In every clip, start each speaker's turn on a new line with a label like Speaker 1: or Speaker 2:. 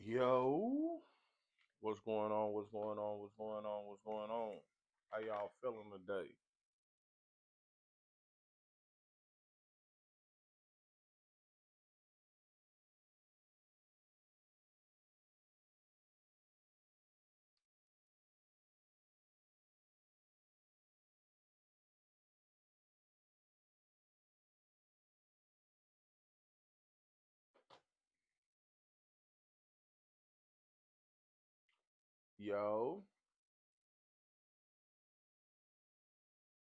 Speaker 1: Yo, what's going on? What's going on? What's going on? What's going on? How y'all feeling today? Yo,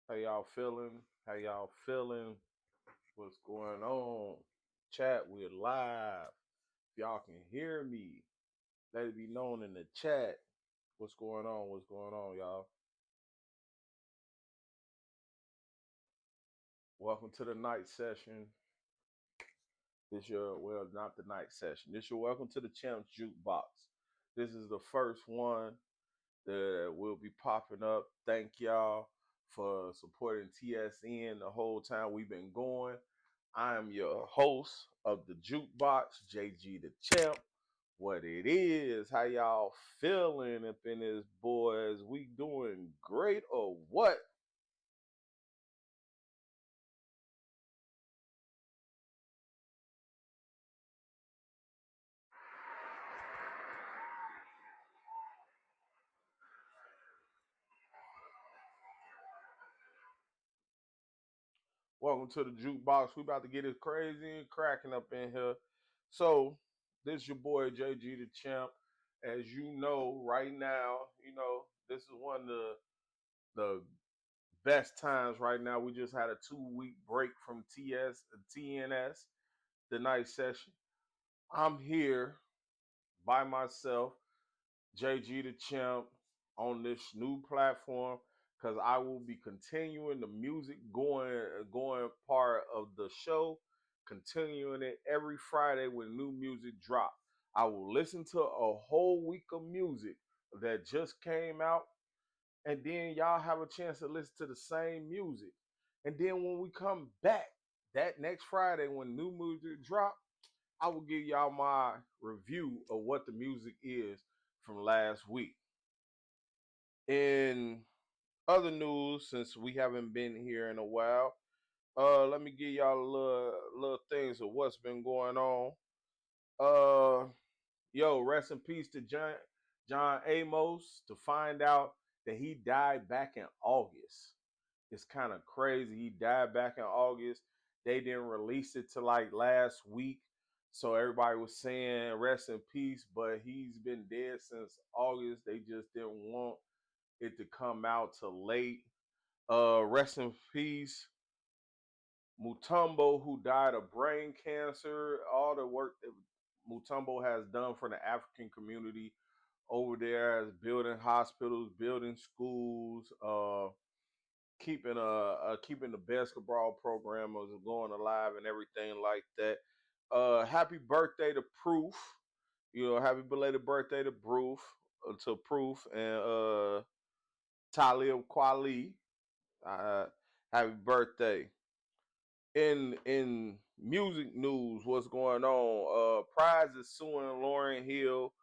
Speaker 1: how y'all feeling? How y'all feeling? What's going on? Chat, we're live. If y'all can hear me, let it be known in the chat. What's going on? What's going on, y'all? Welcome to the night session. This your not the night session. This your welcome to the Champs Jukebox. This is the first one that will be popping up. Thank y'all for supporting TSN the whole time we've been going. I am your host of the Jukebox, JG the Champ. What it is, how y'all feeling up in this boys? We doing great or what? Welcome to the Jukebox. We about to get it crazy and cracking up in here. So, this is your boy JG the Champ. As you know, right now, this is one of the best times right now. We just had a 2 week break from T.N.S, the night session. I'm here by myself, JG the Champ, on this new platform because I will be continuing the music going part of the show, continuing it every Friday when new music drop. I will listen to a whole week of music that just came out, and then y'all have a chance to listen to the same music. And then when we come back that next Friday when new music drop, I will give y'all my review of what the music is from last week. In other news, since we haven't been here in a while, let me give y'all a little things of what's been going on. Uh, Yo, rest in peace to John Amos. To find out that he died back in August, it's kind of crazy. He died back in August. They didn't release it till like last week, so everybody was saying rest in peace. But he's been dead since August. They just didn't want it to come out till late. Rest in peace, Mutombo, who died of brain cancer. All the work that Mutombo has done for the African community over there, as building hospitals, building schools, keeping the basketball program going alive and everything like that. Happy birthday to Proof. Happy belated birthday to Proof and Talib Kweli. Uh, Happy birthday. In music news, what's going on? Prize is suing Lauren Hill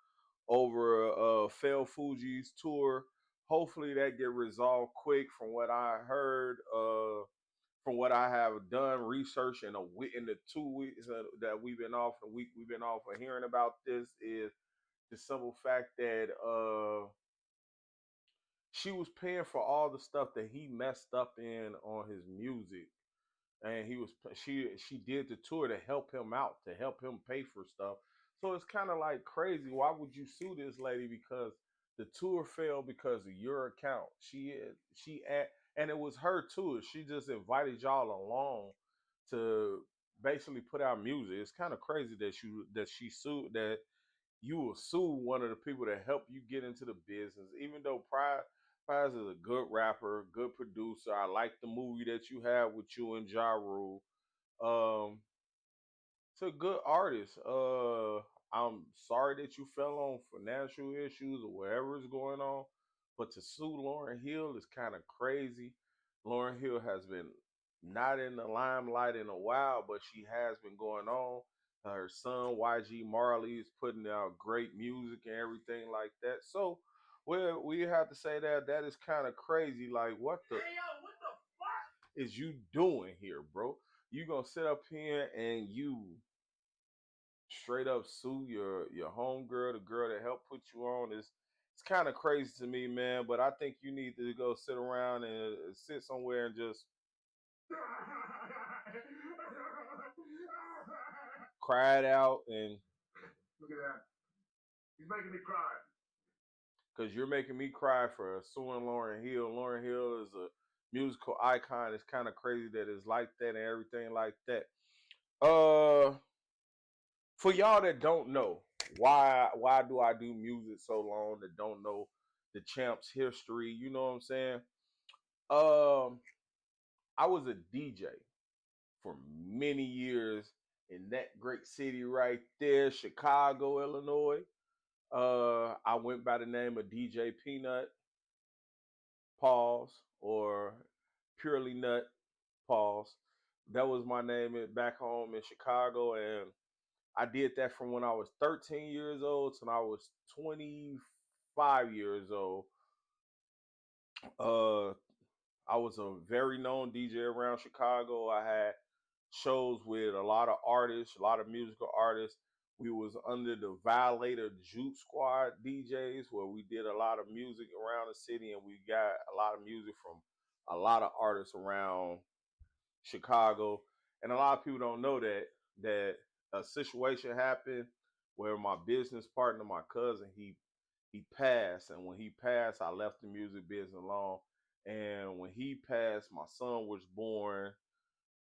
Speaker 1: over Fail Fuji's tour. Hopefully that get resolved quick. From what I heard, from what I have done research in in the 2 weeks that we've been off, the week we've been off of hearing about this, is the simple fact that she was paying for all the stuff that he messed up in on his music, and she did the tour to help him out, to help him pay for stuff. So it's kind of like crazy. Why would you sue this lady because the tour failed because of your account? And it was her tour. She just invited y'all along to basically put out music. It's kind of crazy that she sued, that you will sue one of the people that help you get into the business. Even though Prize is a good rapper, good producer. I like the movie that you have with you and Ja Rule. Um, it's a good artist. I'm sorry that you fell on financial issues or whatever is going on, but to sue Lauren Hill is kind of crazy. Lauren Hill has been not in the limelight in a while, but she has been going on. Her son YG Marley is putting out great music and everything like that. So we have to say that that is kind of crazy. Like, what the is you doing here, bro? You gonna sit up here and you straight up sue your homegirl, the girl that helped put you on? Is it's kind of crazy to me, man. But I think you need to go sit around and sit somewhere and just cry it out and look at that. He's making me cry. Because you're making me cry for suing Lauryn Hill. Lauryn Hill is a musical icon. It's kind of crazy that it's like that and everything like that. For y'all that don't know, why do I do music so long that don't know the Champ's history? You know what I'm saying? Um, I was a DJ for many years in that great city right there, Chicago, Illinois. I went by the name of DJ Peanut, pause, or Purely Nut, pause. That was my name back home in Chicago, and I did that from when I was 13 years old till I was 25 years old. Uh, I was a very known DJ around Chicago. I had shows with a lot of artists, a lot of musical artists. We was under the Violator Juke Squad DJs, where we did a lot of music around the city, and we got a lot of music from a lot of artists around Chicago. And a lot of people don't know that a situation happened where my business partner, my cousin, he passed, and when he passed, I left the music business alone. And when he passed, my son was born,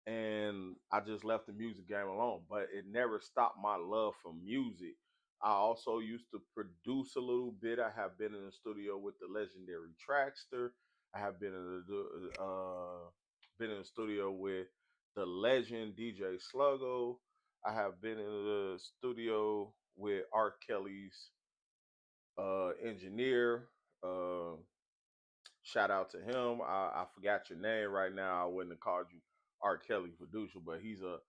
Speaker 1: and I just left the music game alone. But it never stopped my love for music. I also used to produce a little bit. I have been in the studio with the legendary Trackster. I have been in the studio with the legend DJ Sluggo. I have been in the studio with R. Kelly's engineer. Uh, Shout out to him. I forgot your name right now. I wouldn't have called you R. Kelly producer, but he's a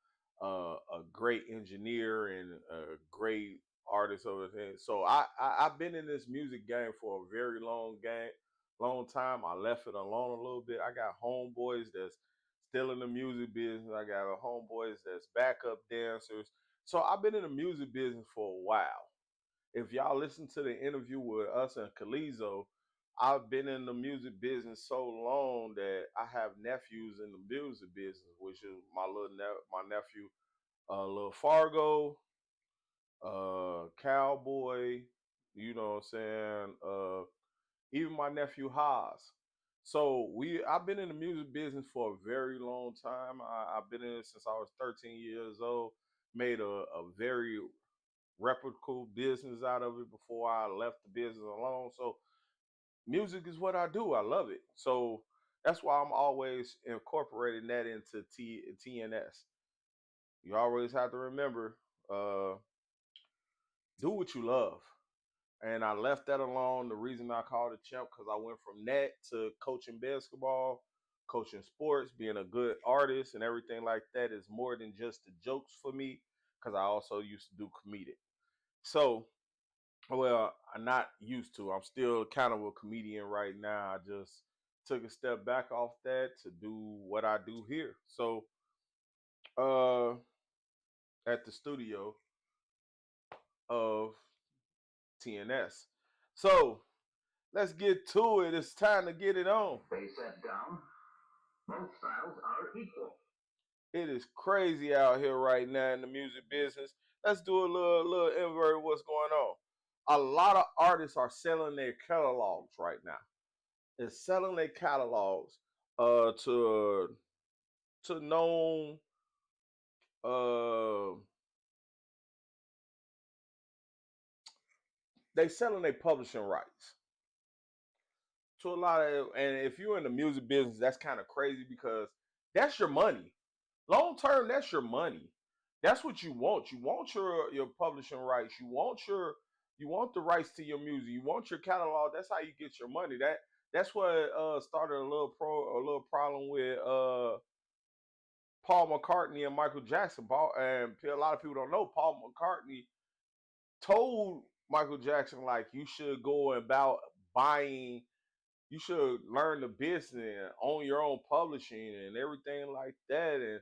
Speaker 1: great engineer and a great artist over there. So I've been in this music game for a very long time. I left it alone a little bit. I got homeboys that's still in the music business. I got homeboys that's backup dancers. So I've been in the music business for a while. If y'all listen to the interview with us and Kalizo, I've been in the music business so long that I have nephews in the music business, which is my nephew, Lil Fargo, Cowboy, you know what I'm saying? Even my nephew Haas. So I've been in the music business for a very long time. I've been in it since I was 13 years old. Made a very reputable business out of it before I left the business alone. So music is what I do. I love it. So that's why I'm always incorporating that into T.N.S. You always have to remember, uh, do what you love. And I left that alone. The reason I called it Champ, because I went from that to coaching basketball, coaching sports, being a good artist and everything like that is more than just the jokes for me, because I also used to do comedic. So, well, I'm not used to. I'm still kind of a comedian right now. I just took a step back off that to do what I do here. So, uh, at the studio of T.N.S. So, let's get to it. It's time to get it on. They sat down. Both styles are equal. It is crazy out here right now in the music business. Let's do a little invert of what's going on. A lot of artists are selling their catalogs right now. They're selling their catalogs to known uh they selling their publishing rights to a lot of, and if you're in the music business, that's kind of crazy because that's your money. Long term, that's your money. That's what you want. You want your publishing rights. You want the rights to your music. You want your catalog. That's how you get your money. That's what started a little problem with Paul McCartney and Michael Jackson. And a lot of people don't know Paul McCartney told Michael Jackson like you should go about buying. You should learn the business, own your own publishing and everything like that. And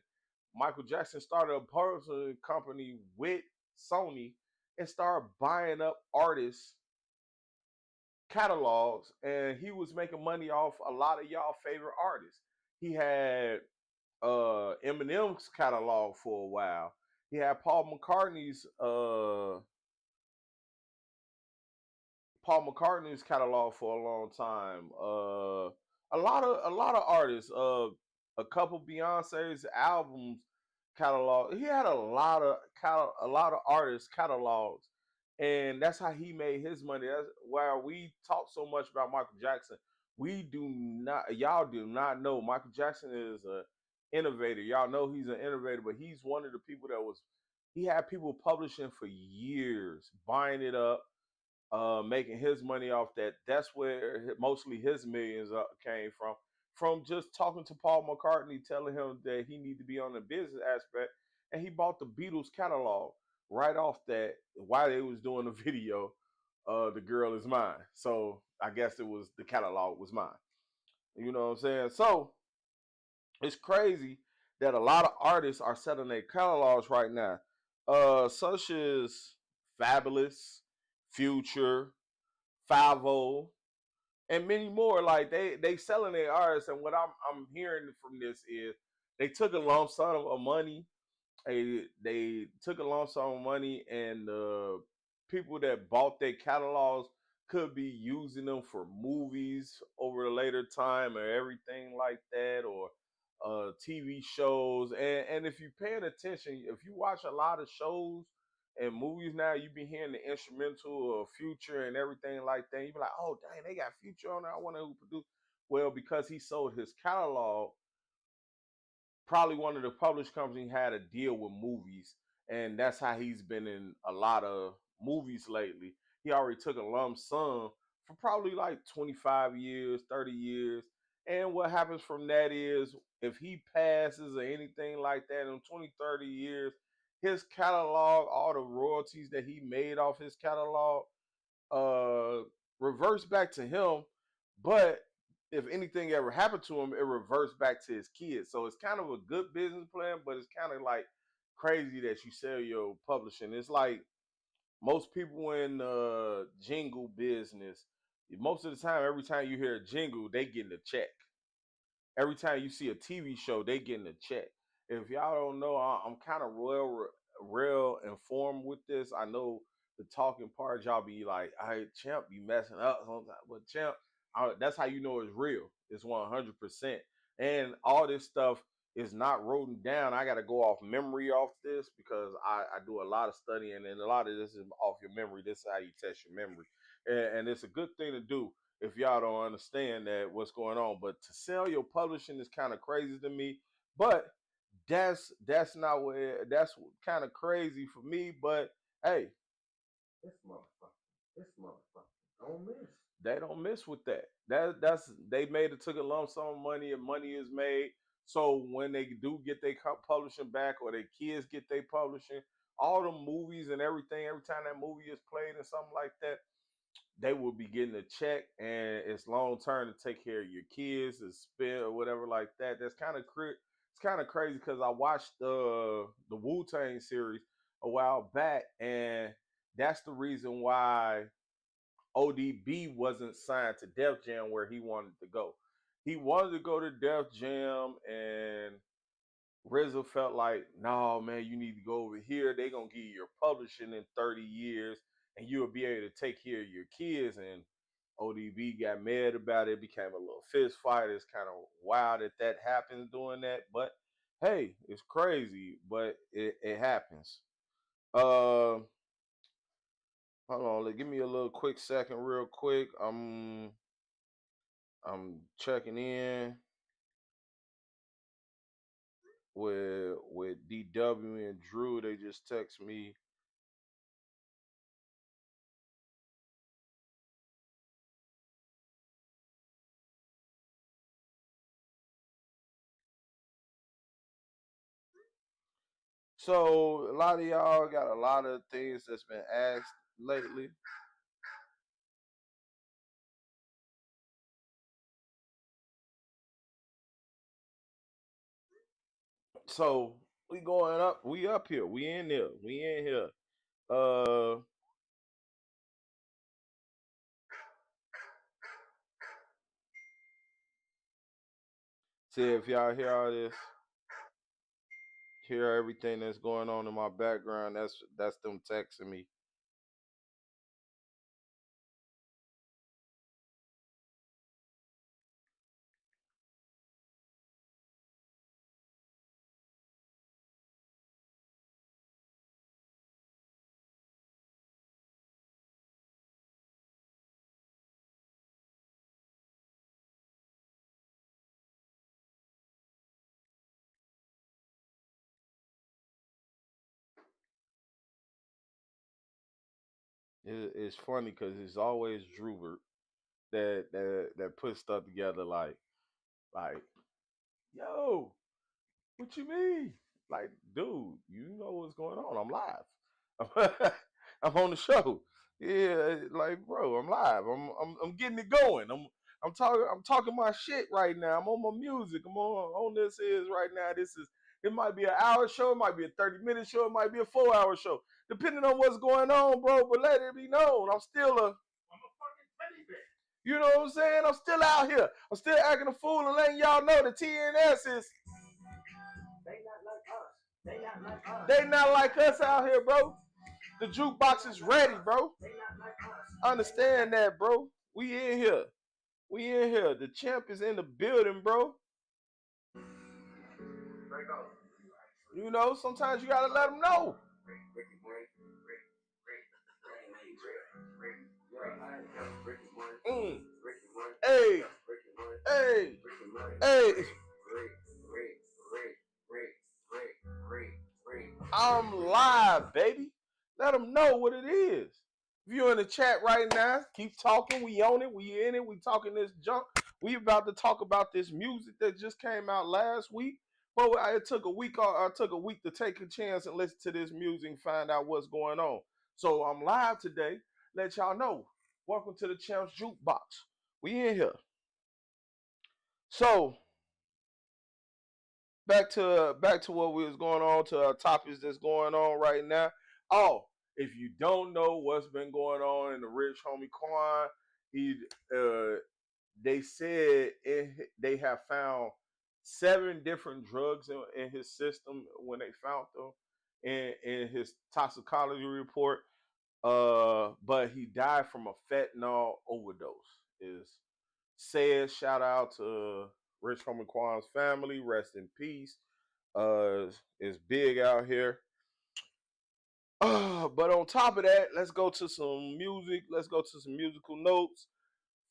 Speaker 1: Michael Jackson started a publishing company with Sony and started buying up artists' catalogs, and he was making money off a lot of y'all favorite artists. He had Eminem's catalog for a while. He had Paul McCartney's catalog for a long time. A lot of artists. A couple Beyonce's albums catalog. He had a lot of artists catalogs, and that's how he made his money. That's why we talk so much about Michael Jackson. We do not, y'all do not know Michael Jackson is a innovator. Y'all know he's an innovator, but he's one of the people that was. He had people publishing for years, buying it up, making his money off that. That's where mostly his millions came from just talking to Paul McCartney, telling him that he need to be on the business aspect, and he bought the Beatles catalog right off that while they was doing the video. The girl is mine. So I guess it was the catalog was mine. You know what I'm saying? So it's crazy that a lot of artists are selling their catalogs right now, such as Fabulous, Future, Five and many more. Like they selling their artists, and what I'm hearing from this is they took a lump sum of money. They took a lump sum of money, and people that bought their catalogs could be using them for movies over a later time or everything like that, or TV shows. And if you're paying attention, if you watch a lot of shows and movies now, you be hearing the instrumental of Future and everything like that. You be like, oh dang, they got Future on there. I wonder who produced. Well, because he sold his catalog, probably one of the published companies had a deal with movies, and that's how he's been in a lot of movies lately. He already took a lump sum for probably like 25 years, 30 years. And what happens from that is if he passes or anything like that in 20, 30 years, his catalog, all the royalties that he made off his catalog, uh reverts back to him, but if anything ever happened to him, it reverts back to his kids. So it's kind of a good business plan, but it's kind of like crazy that you sell your publishing. It's like most people in jingle business, most of the time, every time you hear a jingle, they getting a check. Every time you see a TV show, they getting a check. If y'all don't know, I'm kind of real informed with this. I know the talking part, y'all be like, "All right, champ, you messing up sometimes," but champ, that's how you know it's real. It's 100%, and all this stuff is not written down. I got to go off memory off this because I do a lot of studying, and a lot of this is off your memory. This is how you test your memory, and it's a good thing to do if y'all don't understand that what's going on. But to sell your publishing is kind of crazy to me. But that's not what that's kind of crazy for me. But hey, this motherfucker don't miss. They don't miss with that. That's they made it took a lump sum of money and money is made. So when they do get their publishing back or their kids get their publishing, all the movies and everything, every time that movie is played and something like that, they will be getting a check, and it's long term to take care of your kids, to spend or whatever like that. That's kind of it's kind of crazy because I watched the Wu Tang series a while back, and that's the reason why ODB wasn't signed to Def Jam where he wanted to go. He wanted to go to Def Jam, and RZA felt like, no, man, you need to go over here. They gonna give you your publishing in 30 years, and you'll be able to take care of your kids. And ODB got mad about it. Became a little fist fight. It's kind of wild that happens doing that, but hey, it's crazy, but it happens. Hold on, give me a little quick second, real quick. I'm checking in with DW and Drew. They just text me. So a lot of y'all got a lot of things that's been asked lately. So we going up. We up here. We in here. We in here. Uh, see if y'all hear all this. Hear everything that's going on in my background. That's them texting me. It's funny because it's always Drubert that puts stuff together like yo, what you mean? Like, dude, you know what's going on? I'm live. I'm on the show. Yeah, like, bro, I'm live. I'm getting it going. I'm talking my shit right now. I'm on my music. I'm on this is right now. It might be an hour show, it might be a 30-minute show, it might be a 4 hour show, depending on what's going on, bro. But let it be known, you know what I'm saying? I'm still out here. I'm still acting a fool and letting y'all know the T.N.S is they not like us out here, bro. The jukebox is ready, bro. Understand that, bro. We in here. We in here. The champ is in the building, bro. You know, sometimes you gotta let them know. Mm. Hey, hey, hey. I'm live, baby. Let them know what it is. If you're in the chat right now, keep talking. We own it. We in it. We talking this junk. We about to talk about this music that just came out last week. But it took a week. I took a week to take a chance and listen to this music and find out what's going on. So I'm live today. Let y'all know. Welcome to the Champs Jukebox. We in here. So back to what we was going on to our topics that's going on right now. Oh, if you don't know what's been going on in the rich homie Quan, he uh they said they have found 7 different drugs in his system when they found them in his toxicology report. But he died from a fentanyl overdose. Is said shout out to Rich Homie Quan's family. Rest in peace. Is big out here. But on top of that, let's go to some music. Let's go to some musical notes.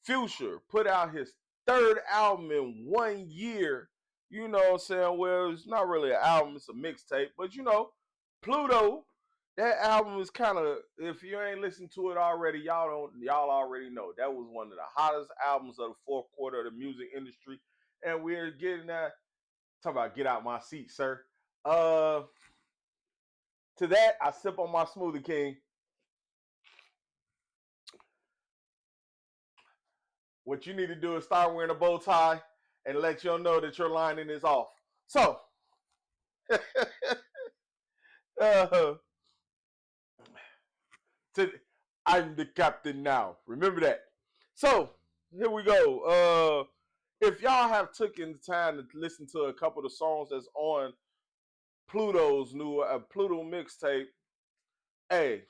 Speaker 1: Future put out his 3rd album in 1 year. You know what I'm saying? Well, it's not really an album, it's a mixtape. But you know, Pluto, that album is kind of, if you ain't listened to it already, y'all already know. That was one of the hottest albums of the fourth quarter of the music industry. And we're getting that. Talk about get out my seat, sir. Uh to that, I sip on my smoothie king. What you need to do is start wearing a bow tie and let you know that your lining is off. So, uh, to, I'm the captain now. Remember that. So, here we go. If y'all have taken the time to listen to a couple of the songs that's on Pluto's new Pluto mixtape, hey,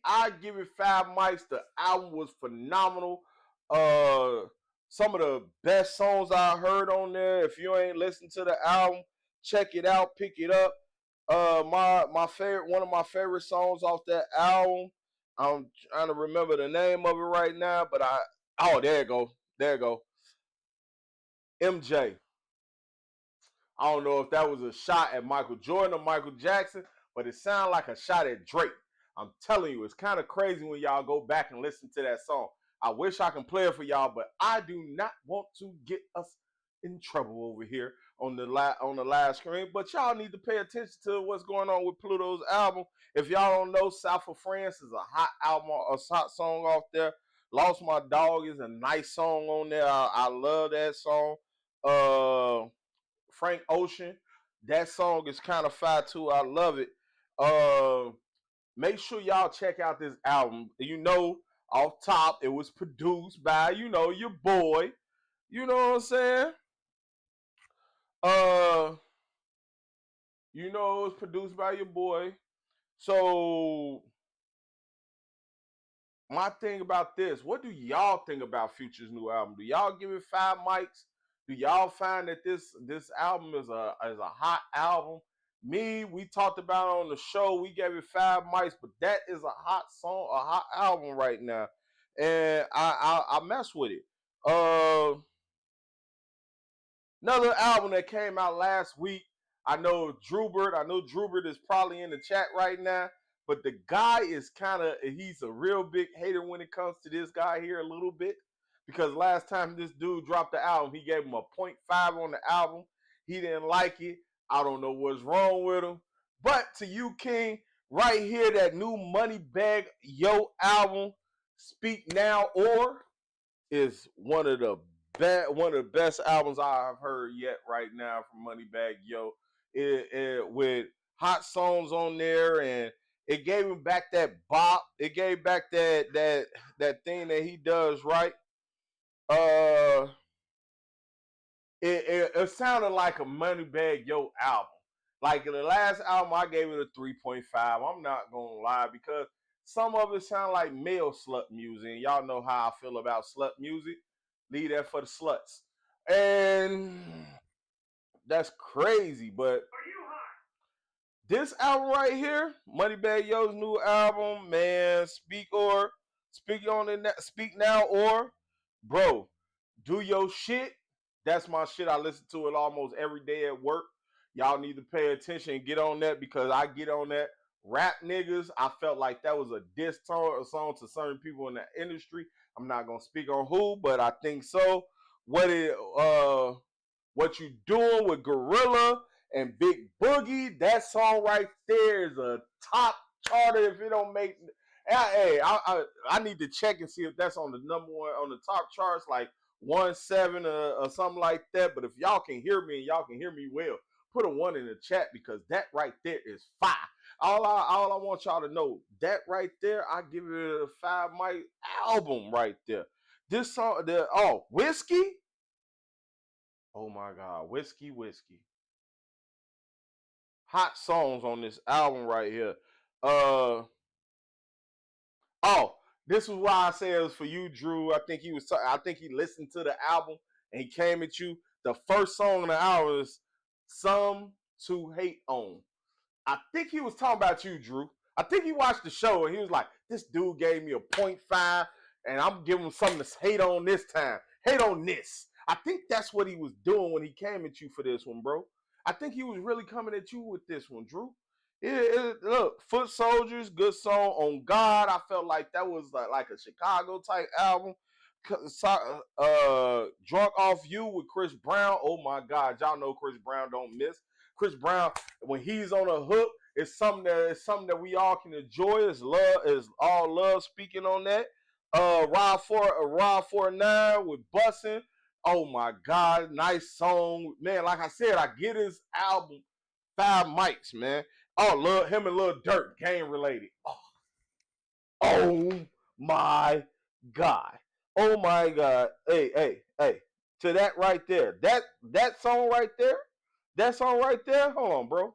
Speaker 1: I give it 5 mics. The album was phenomenal. Uh, some of the best songs I heard on there. If you ain't listened to the album, check it out, pick it up. My favorite, one of my favorite songs off that album. I'm trying to remember the name of it right now, but there you go, there you go. MJ. I don't know if that was a shot at Michael Jordan or Michael Jackson, but it sounded like a shot at Drake. I'm telling you, it's kind of crazy when y'all go back and listen to that song. I wish I can play it for y'all, but I do not want to get us in trouble over here on the last screen. But y'all need to pay attention to what's going on with Pluto's album. If y'all don't know, South of France is a hot album, a hot song off there. Lost My Dog is a nice song on there. I love that song. Frank Ocean, that song is kind of fire too. I love it. Make sure y'all check out this album. Off top, it was produced by, your boy. You know what I'm saying? Uh, it was produced by your boy. So my thing about this, what do y'all think about Future's new album? Do y'all give it 5 mics? Do y'all find that this album is a hot album? We talked about it on the show. We gave it 5 mics, but that is a hot song, a hot album right now, and I mess with it. Another album that came out last week. I know Drubert is probably in the chat right now, but the guy is he's a real big hater when it comes to this guy here a little bit. Because last time this dude dropped the album, he gave him a 0.5 on the album. He didn't like it. I don't know what's wrong with him. But to you, King, right here, that new Moneybagg Yo album, Speak Now or, is one of the best albums I've heard yet right now from Moneybagg Yo. With hot songs on there, and it gave him back that bop. It gave back that thing that he does right. Uh, it sounded like a Moneybagg Yo album. Like in the last album, I gave it a 3.5. I'm not gonna lie, because some of it sound like male slut music. And y'all know how I feel about slut music. Leave that for the sluts. And that's crazy. But this album right here, Moneybagg Yo's new album, man, Speak Now or, bro, do your shit. That's my shit. I listen to it almost every day at work. Y'all need to pay attention and get on that, because I get on that. Rap niggas, I felt like that was a diss song to certain people in the industry. I'm not gonna speak on who, but I think so. What you doing with Gorilla and Big Boogie? That song right there is a top charter. If it don't make, hey, I need to check and see if that's on the number one on the top charts, like 1-7 or something like that. But if y'all can hear me and y'all can hear me well, put a 1 in the chat, because that right there is fire. All I want y'all to know, that right there, I give it a 5 mic album right there. This song, Whiskey. Oh my God, Whiskey. Hot songs on this album right here. Oh, this is why I say it was for you, Drew. I think he listened to the album and he came at you. The first song on the album is "Some to Hate On." I think he was talking about you, Drew. I think he watched the show and he was like, "This dude gave me a 0.5, and I'm giving him something to hate on this time. Hate on this." I think that's what he was doing when he came at you for this one, bro. I think he was really coming at you with this one, Drew. Look, Foot Soldiers, good song. On God, I felt like that was like a Chicago type album. Drunk Off You with Chris Brown. Oh my God, y'all know Chris Brown don't miss. Chris Brown, when he's on a hook, it's something that we all can enjoy. It's all love speaking on that. Ride 49 with Bussin'. Oh my God, nice song, man. Like I said, I get his album 5 mics, man. Oh, love him and Lil Durk, game related. Oh my God. Oh my God. Hey. To that right there. That song right there. That song right there. Hold on, bro.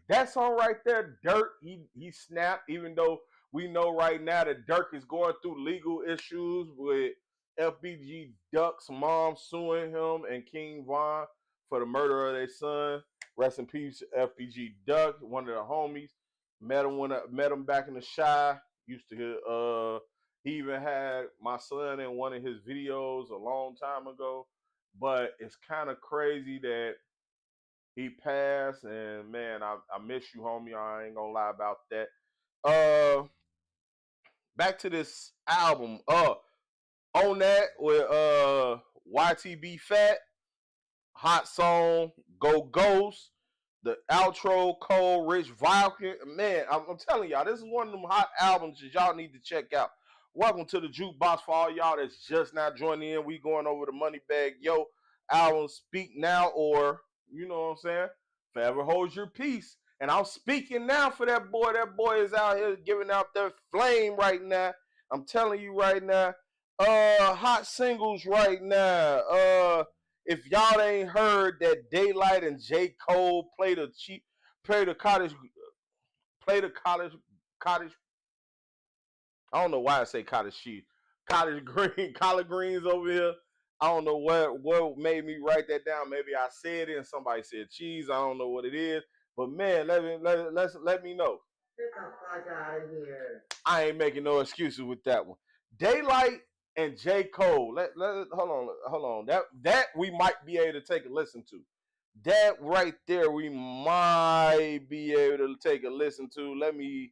Speaker 1: That song right there, Dirk, he snapped, even though we know right now that Dirk is going through legal issues with FBG Duck's mom suing him and King Von for the murder of their son. Rest in peace, FBG Duck, one of the homies. Met him back in the Shy. Used to he even had my son in one of his videos a long time ago. But it's kind of crazy that he passed, and man, I miss you, homie. I ain't gonna lie about that. Back to this album. On that with YTB Fat, Hot Song, Go Ghost, the outro, Cole, Rich Vulcan. Man, I'm telling y'all, this is one of them hot albums that y'all need to check out. Welcome to the Jukebox for all y'all that's just now joining in. We going over the Moneybag Yo album, Speak Now, or, you know what I'm saying, Forever Hold Your Peace. And I'm speaking now for that boy. That boy is out here giving out their flame right now. I'm telling you right now. Hot singles right now. If y'all ain't heard that Daylight and J. Cole play the cottage. I don't know why I say cottage cheese. Cottage green, collard greens over here. I don't know what made me write that down. Maybe I said it and somebody said cheese. I don't know what it is. But man, let me know. Get the fuck out of here. I ain't making no excuses with that one. Daylight and J. Cole. Hold on. That we might be able to take a listen to. That right there we might be able to take a listen to. Let me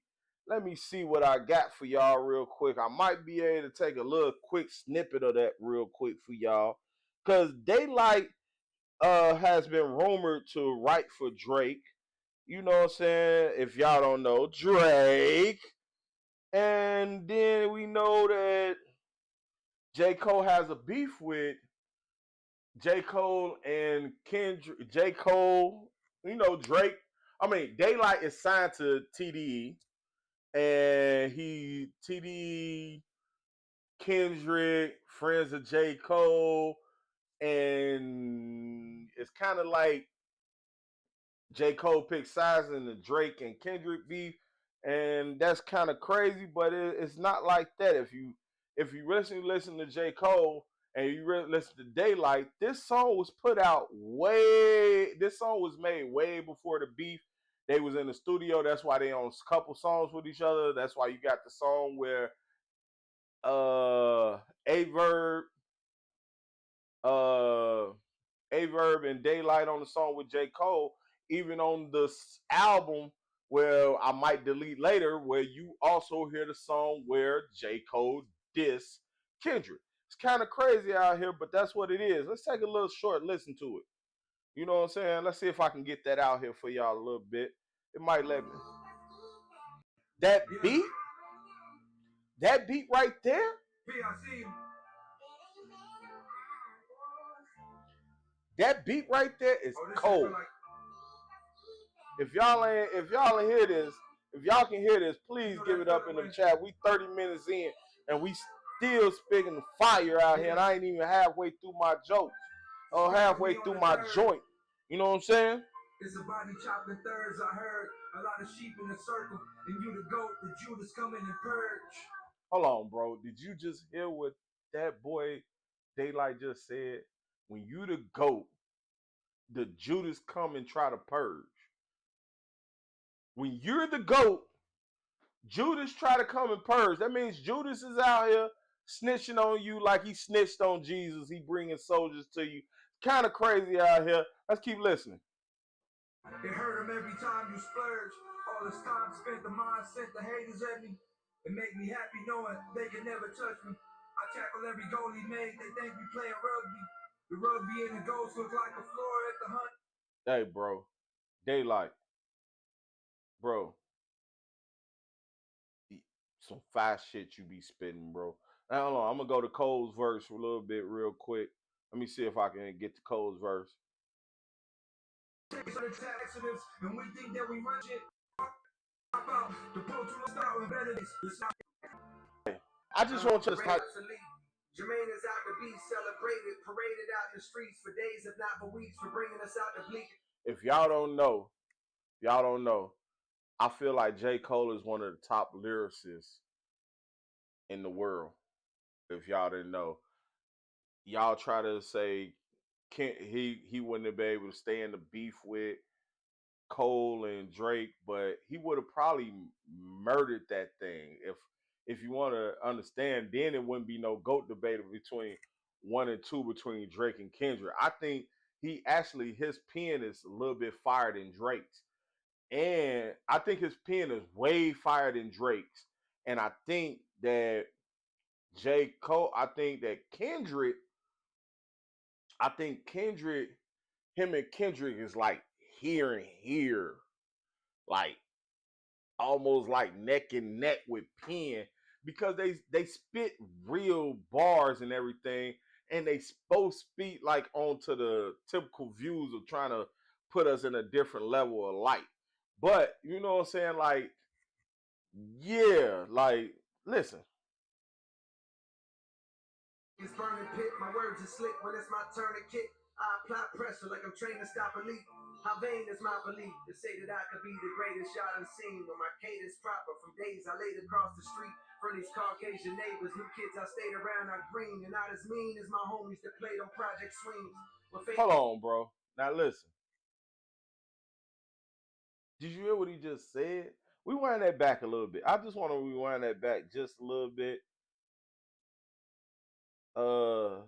Speaker 1: see what I got for y'all real quick. I might be able to take a little quick snippet of that real quick for y'all. Cause Daylight has been rumored to write for Drake. You know what I'm saying? If y'all don't know, Drake. And then we know that J. Cole has a beef with J. Cole and Kendrick. J. Cole, you know, Drake. I mean, Daylight is signed to TDE. And TDE, Kendrick, friends of J. Cole. And it's kind of like J. Cole picked sides in the Drake and Kendrick beef, and that's kind of crazy. But it's not like that. If you listen to J. Cole and you listen to Daylight, this song was put out This song was made way before the beef. They was in the studio. That's why they on a couple songs with each other. That's why you got the song where Averb, Averb and Daylight on the song with J. Cole. Even on this album where I might delete later, where you also hear the song where J. Cole diss Kendrick. It's kind of crazy out here, but that's what it is. Let's take a little short listen to it. You know what I'm saying? Let's see if I can get that out here for y'all a little bit. It might let me. That beat right there. That beat right there is cold. If y'all hear this, if y'all can hear this, please give it up in the chat. We 30 minutes in and we still spitting fire out here, and I ain't even halfway through my jokes or halfway through my joint. You know what I'm saying? It's a body chopped in thirds. I heard a lot of sheep in a circle, and you the goat. The Judas coming and purge. Hold on, bro. Did you just hear what that boy Daylight just said? When you the goat, the Judas come and try to purge. When you're the GOAT, Judas try to come and purge. That means Judas is out here snitching on you like he snitched on Jesus. He bringing soldiers to you. Kind of crazy out here. Let's keep listening. It hurt him every time you splurge. All this time spent, the mind sent the haters at me. It make me happy knowing they can never touch me. I tackle every goal he made. They think we playing rugby. The rugby and the goals look like a floor at the hunt. Hey, bro. Daylight. Bro. Some fast shit you be spitting, bro. Now, hold on. I'm going to go to Cole's verse for a little bit real quick. Let me see if I can get to Cole's verse. And we think that we run shit. I just want to type. Jermaine is out to be celebrated, paraded out in the streets for days, if not for weeks, for bringing us out to bleak. If y'all don't know, I feel like J. Cole is one of the top lyricists in the world. If y'all didn't know, y'all try to say he wouldn't have been able to stay in the beef with Cole and Drake, but he would have probably murdered that thing. If you want to understand, then it wouldn't be no GOAT debate between 1 and 2 between Drake and Kendrick. I think his pen is a little bit fire than Drake's. And I think his pen is way fire than Drake's. And I think that J. Cole. I think Kendrick, him and Kendrick is like here and here, like almost like neck and neck with Penn because they spit real bars and everything, and they both speak like onto the typical views of trying to put us in a different level of light. But you know what I'm saying? Like, yeah, like listen.
Speaker 2: It's burning pit, my words are slick when it's my turn to kick. I apply pressure like I'm trained to stop a leak. How vain is my belief to say that I could be the greatest shot unseen when my cadence proper from days I laid across the street from these Caucasian neighbors, new kids I stayed around are green and not as mean as my homies that played on Project Swings.
Speaker 1: Hold on, bro. Now listen. Did you hear what he just said? We wind that back a little bit. I just want to rewind that back just a little bit. Uh,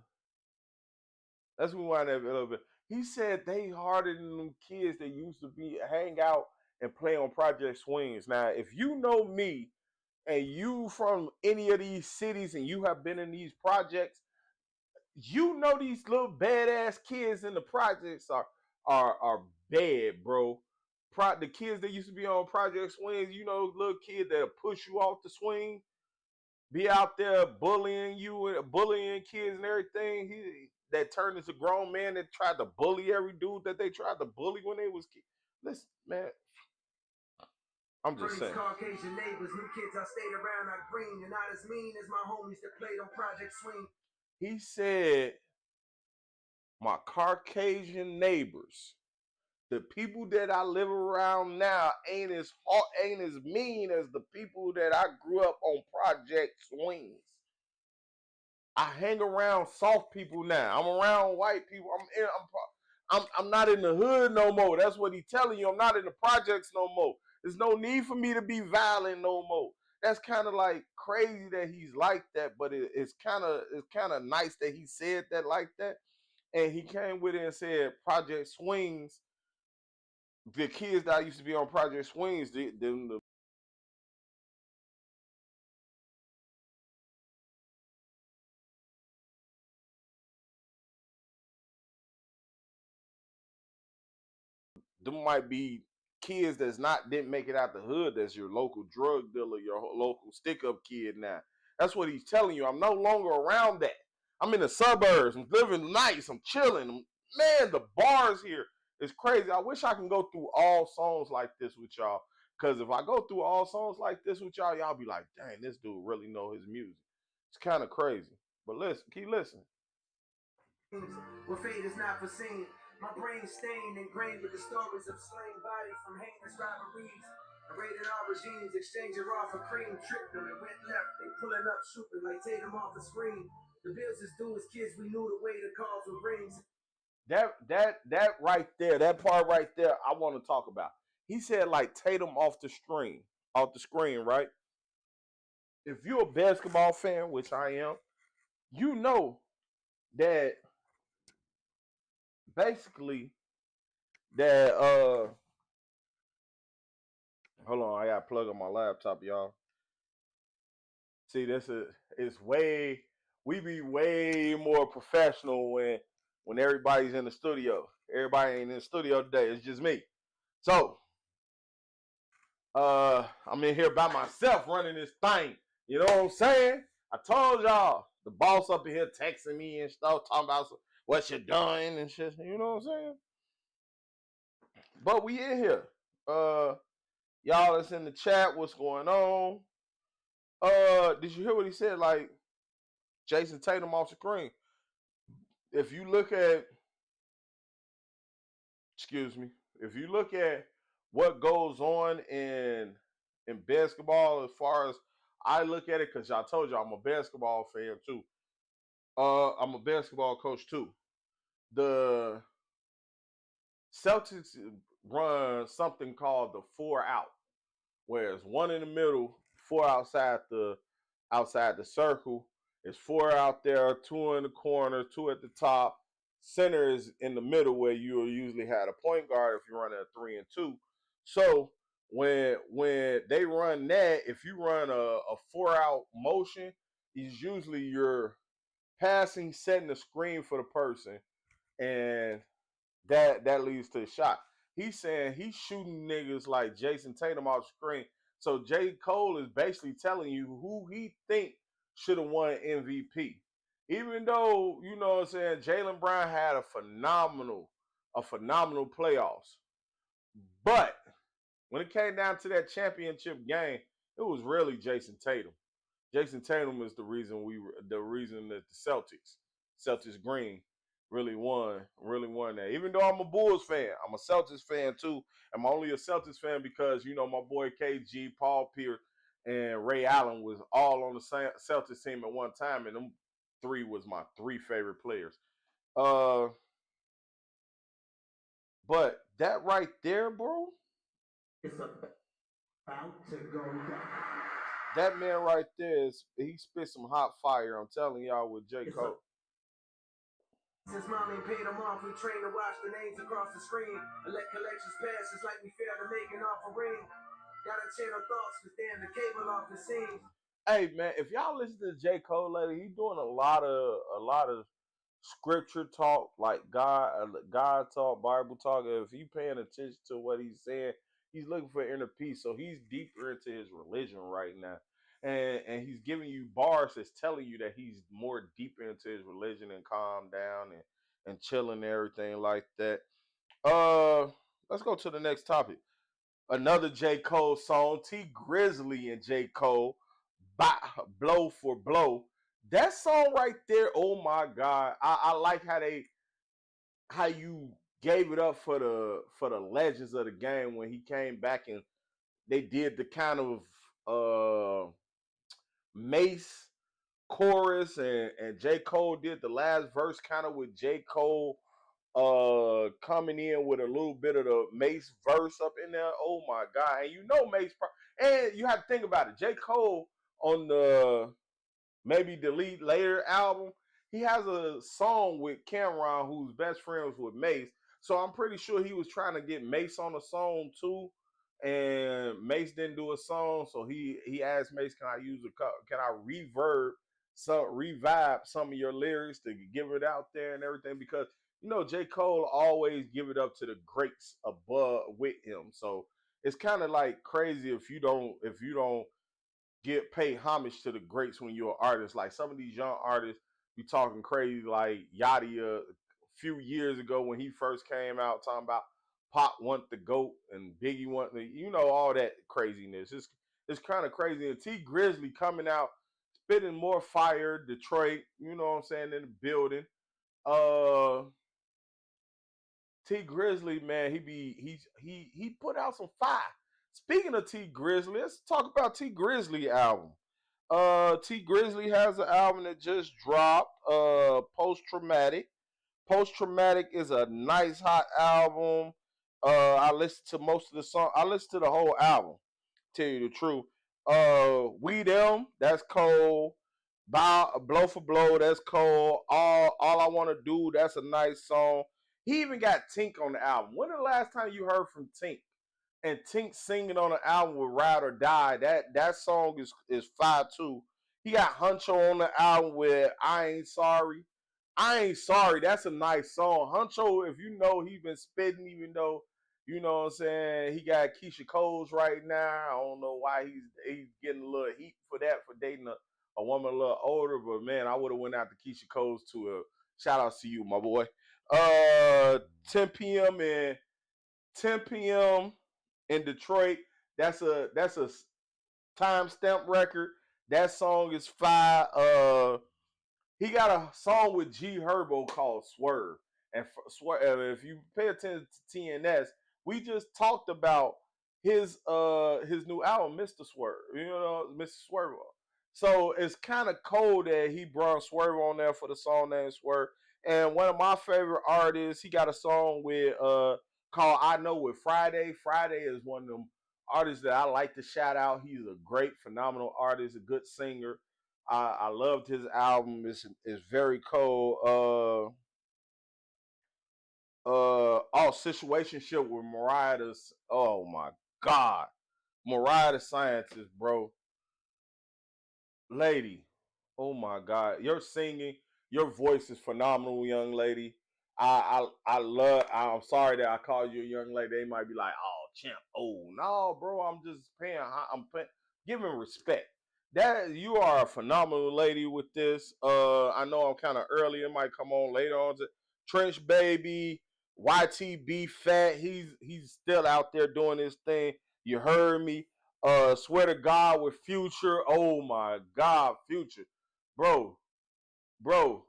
Speaker 1: let's rewind that a little bit. He said they harder than them kids that used to be hang out and play on Project Swings. Now, if you know me and you from any of these cities and you have been in these projects, you know these little badass kids in the projects are bad, bro. The kids that used to be on Project Swings, you know, little kid that push you off the swing, be out there bullying you and bullying kids and everything. He that turned into grown man that tried to bully every dude that they tried to bully when they was kids. Listen, man, I'm just saying.
Speaker 2: Caucasian neighbors, new kids I stayed around are green and not as mean as my homies that played on Project Swing.
Speaker 1: He said, my Caucasian neighbors, the people that I live around now ain't as hard, ain't as mean as the people that I grew up on Project Swings. I hang around soft people now. I'm around white people. I'm not in the hood no more. That's what he's telling you. I'm not in the projects no more. There's no need for me to be violent no more. That's kind of like crazy that he's like that, but it's kind of nice that he said that like that. And he came with it and said Project Swings. The kids that I used to be on Project Swings, the them might be kids that's not didn't make it out the hood. That's your local drug dealer, your local stick up kid. Now that's what he's telling you. I'm no longer around that. I'm in the suburbs. I'm living nice. I'm chilling. Man, the bars here is crazy. I wish I can go through all songs like this with y'all. Cause if I go through all songs like this with y'all, y'all be like, dang, this dude really know his music. It's kind of crazy. But listen, keep listening.
Speaker 2: Where fate is not foreseen. My brain stained, ingrained with the stories of slain bodies from heinous robberies. Rated R regimes, exchanging raw for cream, tricked them and went left. They pulling up, shooting like Tatum off the screen. The bills is due as kids, we knew the way the calls would ring.
Speaker 1: That right there, that part right there, I want to talk about. He said like Tatum off the screen, right? If you're a basketball fan, which I am, you know that basically that hold on, I gotta plug on my laptop, y'all. See, this is it's way we be way more professional when everybody's in the studio. Everybody ain't in the studio today. It's just me. So I'm in here by myself running this thing. You know what I'm saying? I told y'all the boss up in here texting me and stuff, talking about what you doing and shit. You know what I'm saying? But we in here. Uh, y'all that's in the chat, what's going on? Did you hear what he said? Like Jason Tatum off the screen. If you look at, excuse me, if you look at what goes on in basketball, as far as I look at it, because I told you I'm a basketball fan too. I'm a basketball coach too. The Celtics run something called the 4 out, where it's one in the middle, four outside the circle. It's four out there, two in the corner, two at the top. Center is in the middle where you will usually have a point guard if you're running a 3-2. So when they run that, if you run a 4 out motion, is usually you're passing, setting the screen for the person, and that leads to a shot. He's saying he's shooting niggas like Jason Tatum off the screen. So J. Cole is basically telling you who he think should have won MVP. Even though, you know what I'm saying, Jaylen Brown had a phenomenal playoffs. But when it came down to that championship game, it was really Jason Tatum. Jason Tatum is the reason that the Celtics Green, really won that. Even though I'm a Bulls fan, I'm a Celtics fan too. I'm only a Celtics fan because my boy KG, Paul Pierce, and Ray Allen was all on the same Celtics team at one time, and them three was my three favorite players. Uh, but that right there, bro,
Speaker 2: It's about to go down.
Speaker 1: that man right there he spit some hot fire. I'm telling y'all with J. Cole.
Speaker 2: Since mom ain't paid them off, we train to watch the names across the screen and let collections pass just like we failed to make an offering. Gotta channel thoughts, cause damn the cable off the scene.
Speaker 1: Hey man, if y'all listen to J. Cole lately, he's doing a lot of scripture talk, like God talk, Bible talk. If you paying attention to what he's saying, he's looking for inner peace. So he's deeper into his religion right now. And he's giving you bars that's telling you that he's more deeper into his religion and calm down and chilling and everything like that. Uh let's go to the next topic. Another J. Cole song, T Grizzly and J. Cole, blow for blow. That song right there, oh my God. I like how you gave it up for the legends of the game when he came back and they did the kind of Mace chorus and J. Cole did the last verse kind of with J. Cole coming in with a little bit of the Mace verse up in there. Oh my God. And Mace and you have to think about it. J. Cole on the maybe Delete Later album, he has a song with Cameron who's best friends with Mace. So I'm pretty sure he was trying to get Mace on a song too. And Mace didn't do a song, so he asked Mace, can I revive some of your lyrics to give it out there and everything? Because J. Cole always give it up to the greats above with him. So it's kind of like crazy if you don't pay homage to the greats when you're an artist. Like some of these young artists be talking crazy, like Yachty a few years ago when he first came out talking about Pop want the goat and Biggie want all that craziness. It's kind of crazy. And T Grizzly coming out spitting more fire, Detroit, you know what I'm saying, in the building. Uh T Grizzly, man, he put out some fire. Speaking of T Grizzly, let's talk about T Grizzly album. T Grizzly has an album that just dropped, Post Traumatic. Post Traumatic is a nice hot album. I listened to most of the song. I listened to the whole album. Tell you the truth. We Them, that's cold. Blow for Blow, that's cold. All I Want to Do, that's a nice song. He even got Tink on the album. When the last time you heard from Tink? And Tink singing on the album with Ride or Die. That song is fire too. He got Huncho on the album with I Ain't Sorry. I Ain't Sorry. That's a nice song. Huncho, if you know, he been spitting, even though, you know what I'm saying, he got Keisha Coles right now. I don't know why he's getting a little heat for that, for dating a woman a little older, but man, I would have went out to Keisha Coles to a shout out to you, my boy. 10 p.m. and 10 p.m. in Detroit. That's a timestamp record. That song is fire. He got a song with G Herbo called Swerve. And if you pay attention to T.N.S, we just talked about his new album, Mr. Swerve. Mr. Swerve. So it's kind of cold that he brought Swerve on there for the song named Swerve. And one of my favorite artists, he got a song with called I Know with Friday. Friday is one of them artists that I like to shout out. He's a great, phenomenal artist, a good singer. I loved his album. It's very cold. Situationship with Mariah. Oh my God, Mariah the Scientist, bro, lady. Oh my God, your singing, your voice is phenomenal, young lady. I love. I'm sorry that I called you a young lady. They might be like, "Oh, champ." Oh no, bro. I'm just paying. Giving respect. That you are a phenomenal lady with this. I know I'm kind of early. It might come on later on. Trench baby, YTB fat. He's still out there doing his thing. You heard me. Swear to God with Future. Oh my God, Future bro, bro,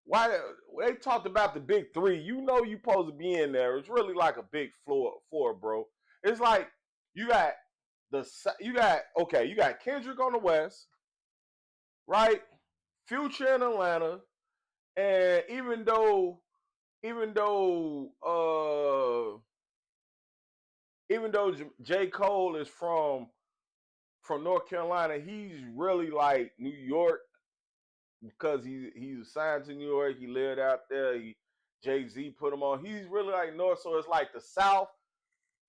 Speaker 1: why they talked about the big three? You know you supposed to be in there. It's really like a big four, bro. It's like you got you got Kendrick on the West, right? Future in Atlanta, and even though J. Cole is from North Carolina, he's really like New York because he's signed to New York. He lived out there. Jay-Z put him on. He's really like North, so it's like the South,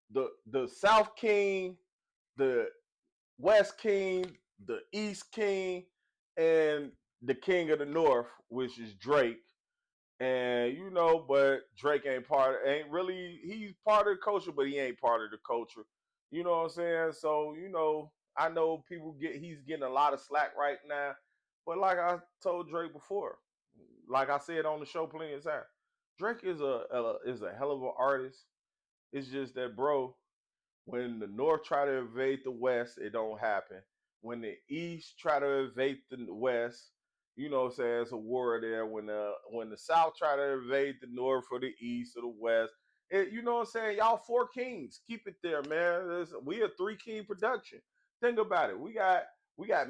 Speaker 1: the South King, the West King, the East King, and the King of the North, which is Drake. And but Drake ain't really he's part of the culture, but he ain't part of the culture. You know what I'm saying? So, I know he's getting a lot of slack right now. But like I told Drake before, like I said on the show plenty of times, Drake is a hell of an artist. It's just that, bro, when the North try to invade the West, it don't happen. When the East try to invade the West, you know what I'm saying, it's a war there. When the South try to invade the North or the East or the West, you know what I'm saying, y'all four kings. Keep it there, man. We a three-king production. Think about it. We got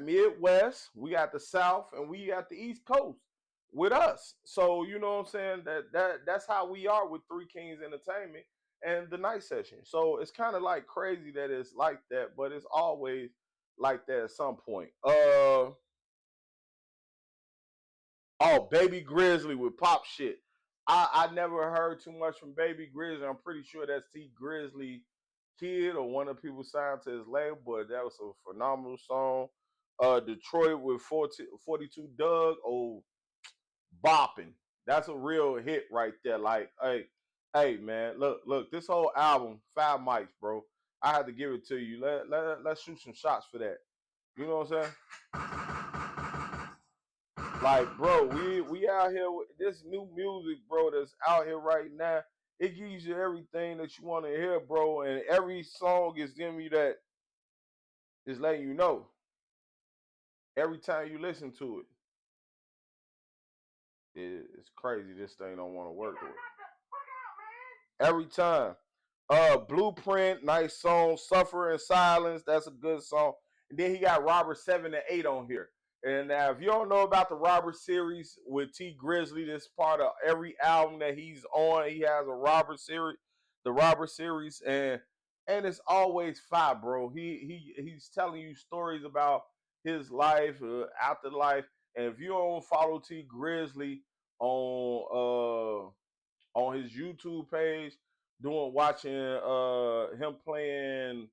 Speaker 1: Midwest, we got the South, and we got the East Coast with us. So you know what I'm saying? That's how we are with Three Kings Entertainment and the night session. So it's kind of like crazy that it's like that, but it's always like that at some point. Oh, Baby Grizzly with Pop shit. I never heard too much from Baby Grizzly. I'm pretty sure that's T Grizzly kid or one of the people signed to his label, but that was a phenomenal song. Detroit with 42 Doug. Oh, bopping. That's a real hit right there. Like, hey, man, look, this whole album, 5 mics, bro. I had to give it to you. Let's shoot some shots for that. You know what I'm saying? Like, bro, we out here with this new music, bro, that's out here right now. It gives you everything that you want to hear, bro, and every song is giving you that, is letting you know every time you listen to it's crazy. This thing don't want to work with every time. Blueprint, nice song. Suffer in Silence, that's a good song. And then he got Robert 7 and 8 on here. And now, if you don't know about the Robert series with T Grizzly, this part of every album that he's on, he has a Robert series, the Robert series, and it's always fire, bro. He's telling you stories about his life, afterlife. And if you don't follow T Grizzly on his YouTube page, watching him playing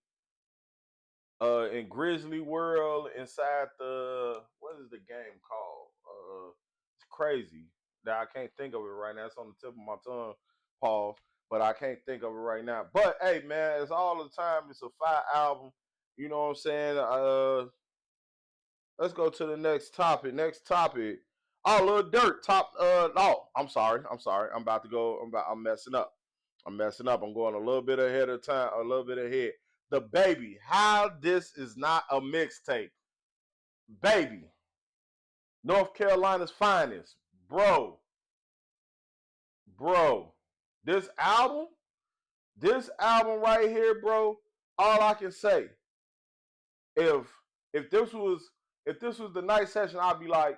Speaker 1: in Grizzly World inside the, what is the game called? It's crazy that I can't think of it right now. It's on the tip of my tongue, Paul, but I can't think of it right now. But hey, man, it's all the time. It's a fire album. You know what I'm saying? Let's go to the next topic. Next topic. Oh, Lil Durk. Oh, I'm sorry. I'm about to go. I'm messing up. I'm going a little bit ahead of time, a little bit ahead. The Baby. How this is not a mixtape. Baby. North Carolina's finest. Bro. Bro. This album, this album right here, bro, all I can say, if if this was the night session, I'd be like,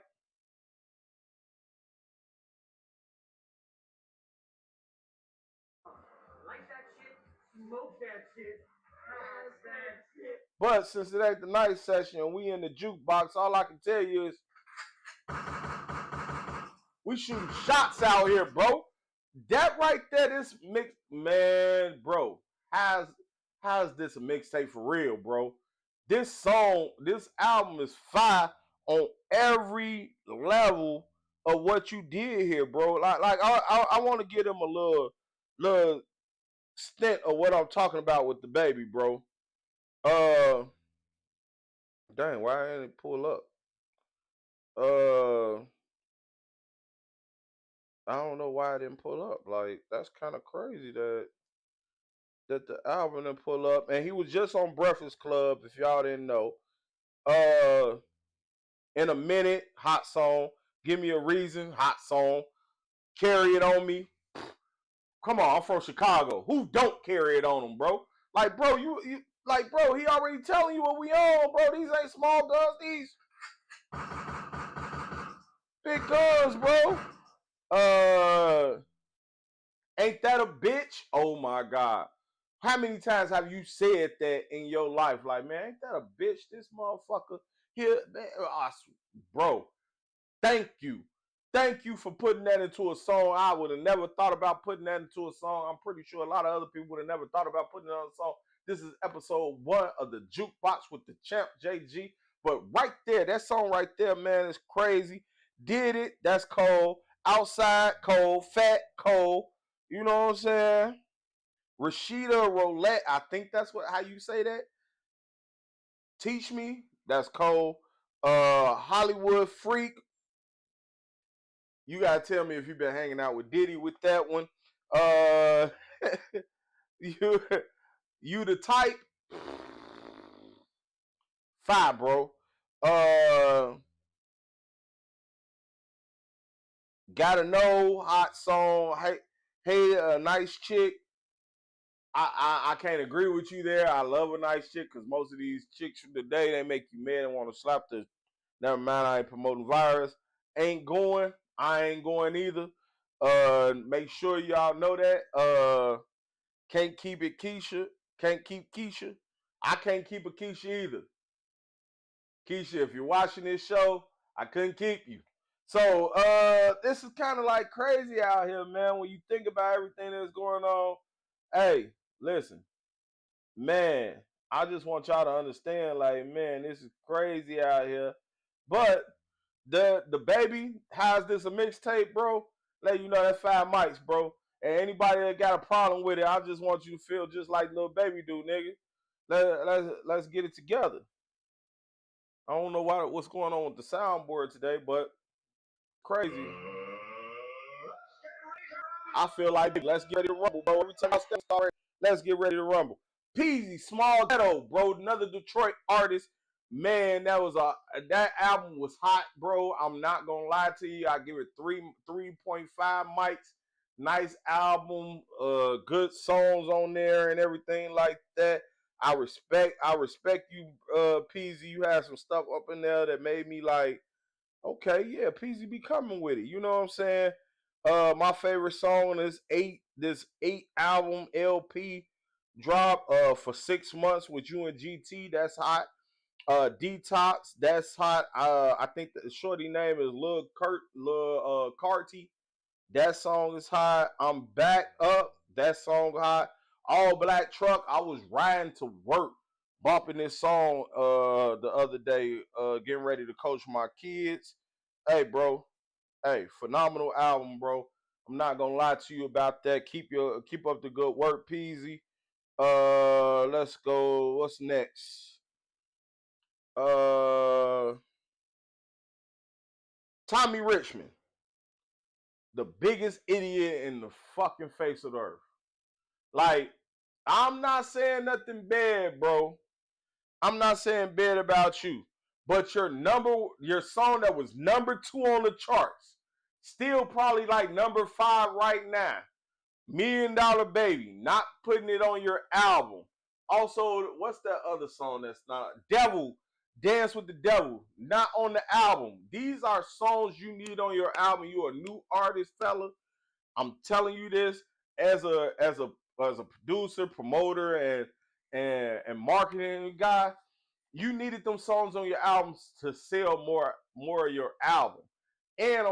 Speaker 1: smoke that shit. That shit. But since it ain't the night session and we in the jukebox, all I can tell you is we shooting shots out here, bro. That right there, this mix, man, bro. How's this a mixtape for real, bro? This album is fire on every level of what you did here, bro. Like I want to give him a little stint of what I'm talking about with the baby, bro. Dang, why didn't it pull up? I don't know why it didn't pull up. Like, that's kind of crazy that the album didn't pull up. And he was just on Breakfast Club, if y'all didn't know. Uh, in a minute, hot song. Give me a reason, hot song. Carry it on me. Come on, I'm from Chicago. Who don't carry it on them, bro? Like, bro, you like, bro, he already telling you what we on, bro. These ain't small guns, these big guns, bro. Ain't that a bitch? Oh my God. How many times have you said that in your life? Like, man, ain't that a bitch? This motherfucker here, man, bro. Thank you. Thank you for putting that into a song. I would have never thought about putting that into a song. I'm pretty sure a lot of other people would have never thought about putting it on a song. This is episode 1 of the Jukebox with the champ, JG. But right there, that song right there, man, is crazy. Did it. That's cold. Outside, cold. Fat, cold. You know what I'm saying? Rashida Roulette, I think that's how you say that. Teach Me, that's cold. Hollywood Freak, you gotta tell me if you've been hanging out with Diddy with that one. You the type. 5, bro. Gotta know, hot song. Hey, a nice chick. I can't agree with you there. I love a nice chick because most of these chicks from today, they make you mad and want to slap the. Never mind, I ain't promoting virus. Ain't going. I ain't going either. Make sure y'all know that. Can't keep it Keisha. Can't keep Keisha. I can't keep a Keisha either. Keisha, if you're watching this show, I couldn't keep you. So this is kind of like crazy out here, man. When you think about everything that's going on, hey, listen, man, I just want y'all to understand, like, man, this is crazy out here. But the baby has this a mixtape, bro. Let you know that's 5 mics, bro. And anybody that got a problem with it, I just want you to feel just like little baby do, nigga. Let's get it together. I don't know what's going on with the soundboard today, but crazy. I feel like let's get ready to rumble, bro. Every time I step started, let's get ready to rumble. Peasy, Small Ghetto, bro. Another Detroit artist. Man, that album was hot, bro. I'm not gonna lie to you. I give it 3.5 mics. Nice album, good songs on there and everything like that. I respect you, Peasy. You had some stuff up in there that made me like, okay, yeah, Peasy be coming with it. You know what I'm saying? My favorite song is this 8 album LP drop for 6 months with you and GT. That's hot. Detox, that's hot. I think the shorty name is Lil Carty. That song is hot. I'm back up. That song hot. All Black Truck. I was riding to work, bumping this song the other day, getting ready to coach my kids. Hey, bro. Hey, phenomenal album, bro. I'm not gonna lie to you about that. Keep up the good work, Peasy. Let's go. What's next? Tommy Richmond, the biggest idiot in the fucking face of the earth. Like, I'm not saying nothing bad, bro. I'm not saying bad about you. But your song that was number 2 on the charts, still probably like number 5 right now. $1 Million Baby, not putting it on your album. Also, what's that other song that's not Devil? Dance with the Devil, not on the album. These are songs you need on your album. You're a new artist, fella. I'm telling you this as a producer, promoter, and marketing guy. You needed them songs on your albums to sell more of your album. And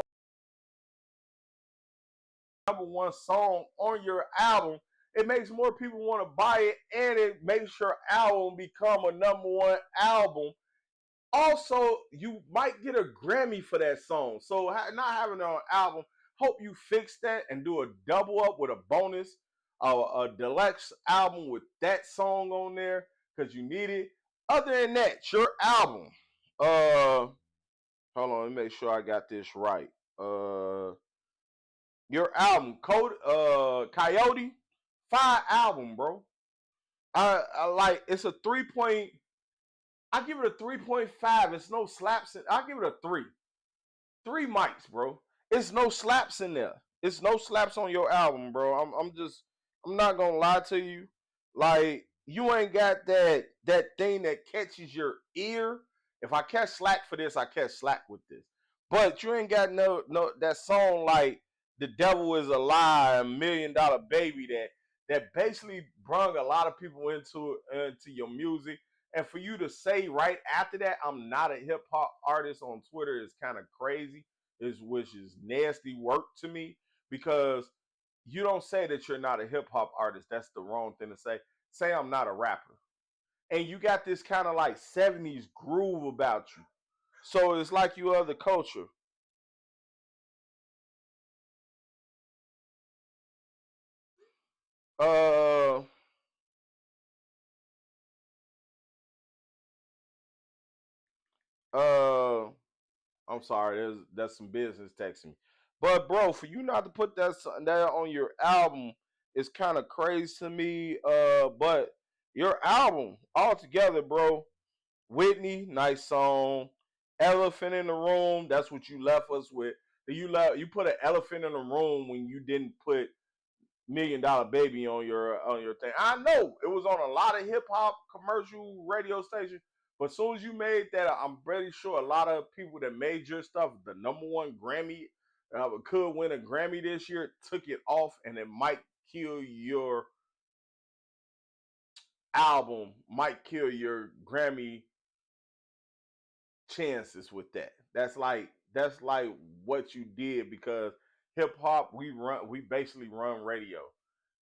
Speaker 1: number 1 song on your album, it makes more people want to buy it, and it makes your album become a number 1 album Also, you might get a Grammy for that song. So not having it on album, hope you fix that and do a double up with a bonus, a deluxe album with that song on there because you need it. Other than that, your album. Hold on, let me make sure I got this right. Your album, Code, Coyote, fire album, bro. I like it's a 3 point. I give it a 3.5. It's no slaps. I give it a 3. 3 mics, bro. It's no slaps in there. It's no slaps on your album, bro. I'm not gonna lie to you. Like you ain't got that thing that catches your ear. If I catch slack for this, I catch slack with this. But you ain't got no that song like "The Devil Is a Lie," $1 million baby that basically brung a lot of people into your music. And for you to say right after that, I'm not a hip hop artist on Twitter is kind of crazy, which is nasty work to me because you don't say that you're not a hip hop artist. That's the wrong thing to say. Say I'm not a rapper. And you got this kind of like 70s groove about you. So it's like you are the culture. Uh uh I'm sorry, that's some business texting me. But bro, for you not to put that on your album is kind of crazy to me. But your album altogether, bro, Whitney, nice song. Elephant in the Room, that's what you left us with. You put an elephant in the room when you didn't put $1 million baby on your thing. I know it was on a lot of hip hop commercial radio stations, but as soon as you made that, I'm pretty sure a lot of people that made your stuff the #1 Grammy could win a Grammy this year took it off, and it might kill your album, might kill your Grammy chances with that. That's like what you did because hip hop we basically run radio.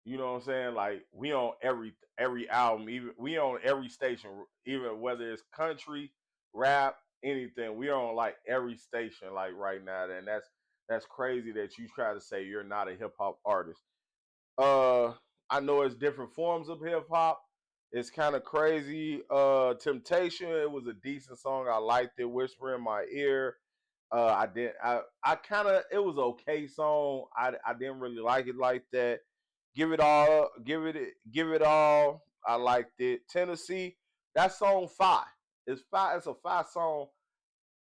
Speaker 1: You know what I'm saying? Like we on every album, even we on every station, even whether it's country, rap, anything. We on like every station like right now, and that's crazy that you try to say you're not a hip hop artist. Uh, I know it's different forms of hip hop. It's kind of crazy. Temptation, it was a decent song. I liked it. Whisper in my ear. I didn't. I kind of. It was okay song. I didn't really like it like that. Give it all. Give it all. I liked it. Tennessee. That song five. It's five. It's a five song.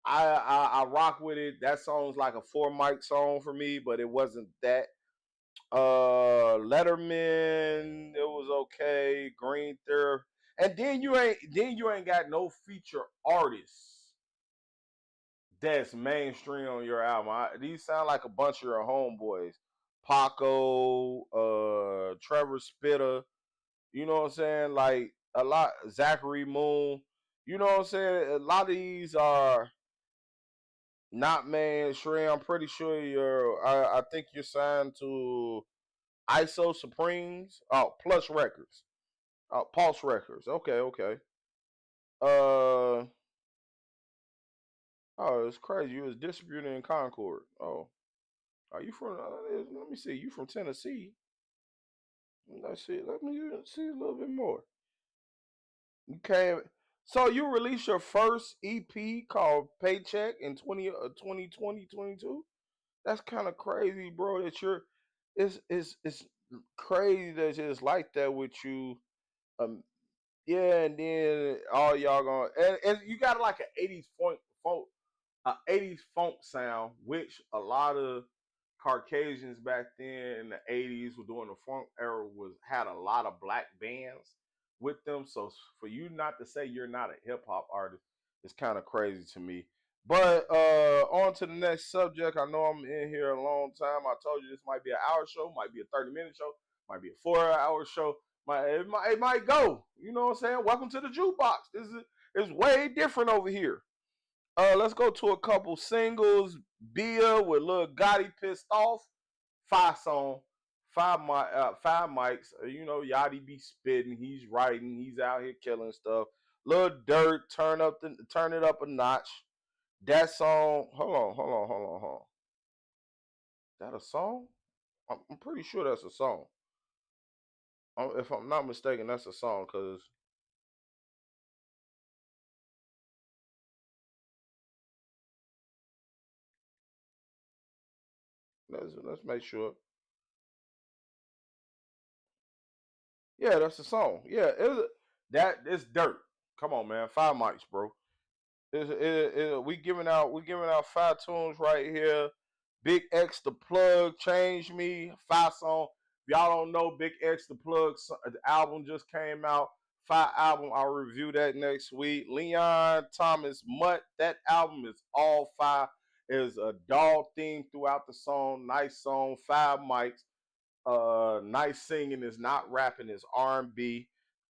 Speaker 1: I rock with it. That song's like a 4 mic song for me, but it wasn't that. Letterman, it was okay. Green Third, and then you ain't got no feature artists that's mainstream on your album. These sound like a bunch of your homeboys. Paco, Trevor Spitter, you know what I'm saying? Like a lot Zachary Moon. You know what I'm saying? A lot of these are not mainstream. I'm pretty sure I think you're signed to ISO Supremes. Oh, Plus Records. Oh, Pulse Records. Okay, okay. Uh oh, it's crazy. You was distributing in Concord. Oh, are you from? Let me see. You from Tennessee? Let's see. Let me see a little bit more. You came. So you released your first EP called Paycheck in 2020 22. That's kind of crazy, bro. That you're. It's crazy that it's like that with you. Um, Yeah, and then all y'all gonna and you got like an 80s funk, 80s funk sound, which a lot of Caucasians back then in the 80s were doing the funk era was had a lot of black bands with them. So for you not to say you're not a hip hop artist is kind of crazy to me. But on to the next subject. I know I'm in here a long time. I told you this might be an hour show, might be a 30-minute show, might be a 4 hour show. It might go. You know what I'm saying? Welcome to the jukebox. This is it's way different over here. Let's go to a couple singles. Bia with Lil Gotti pissed off. Five song, five mics. You know, Yachty be spitting. He's writing. He's out here killing stuff. Lil Dirt, turn it up a notch. That song, hold on. That a song? I'm pretty sure that's a song. If I'm not mistaken, that's a song. Cause let's make sure. Yeah, that's a song. Yeah, it's Dirt. Come on, man. 5 mics, bro. We giving out 5 tunes right here. Big X the Plug, Change Me, 5 song. If y'all don't know, Big X the Plug the album just came out. 5 album. I'll review that next week. Leon Thomas Mutt. That album is all 5. There's a dog theme throughout the song. Nice song. 5 mics. Nice singing. Is not rapping. Is R&B.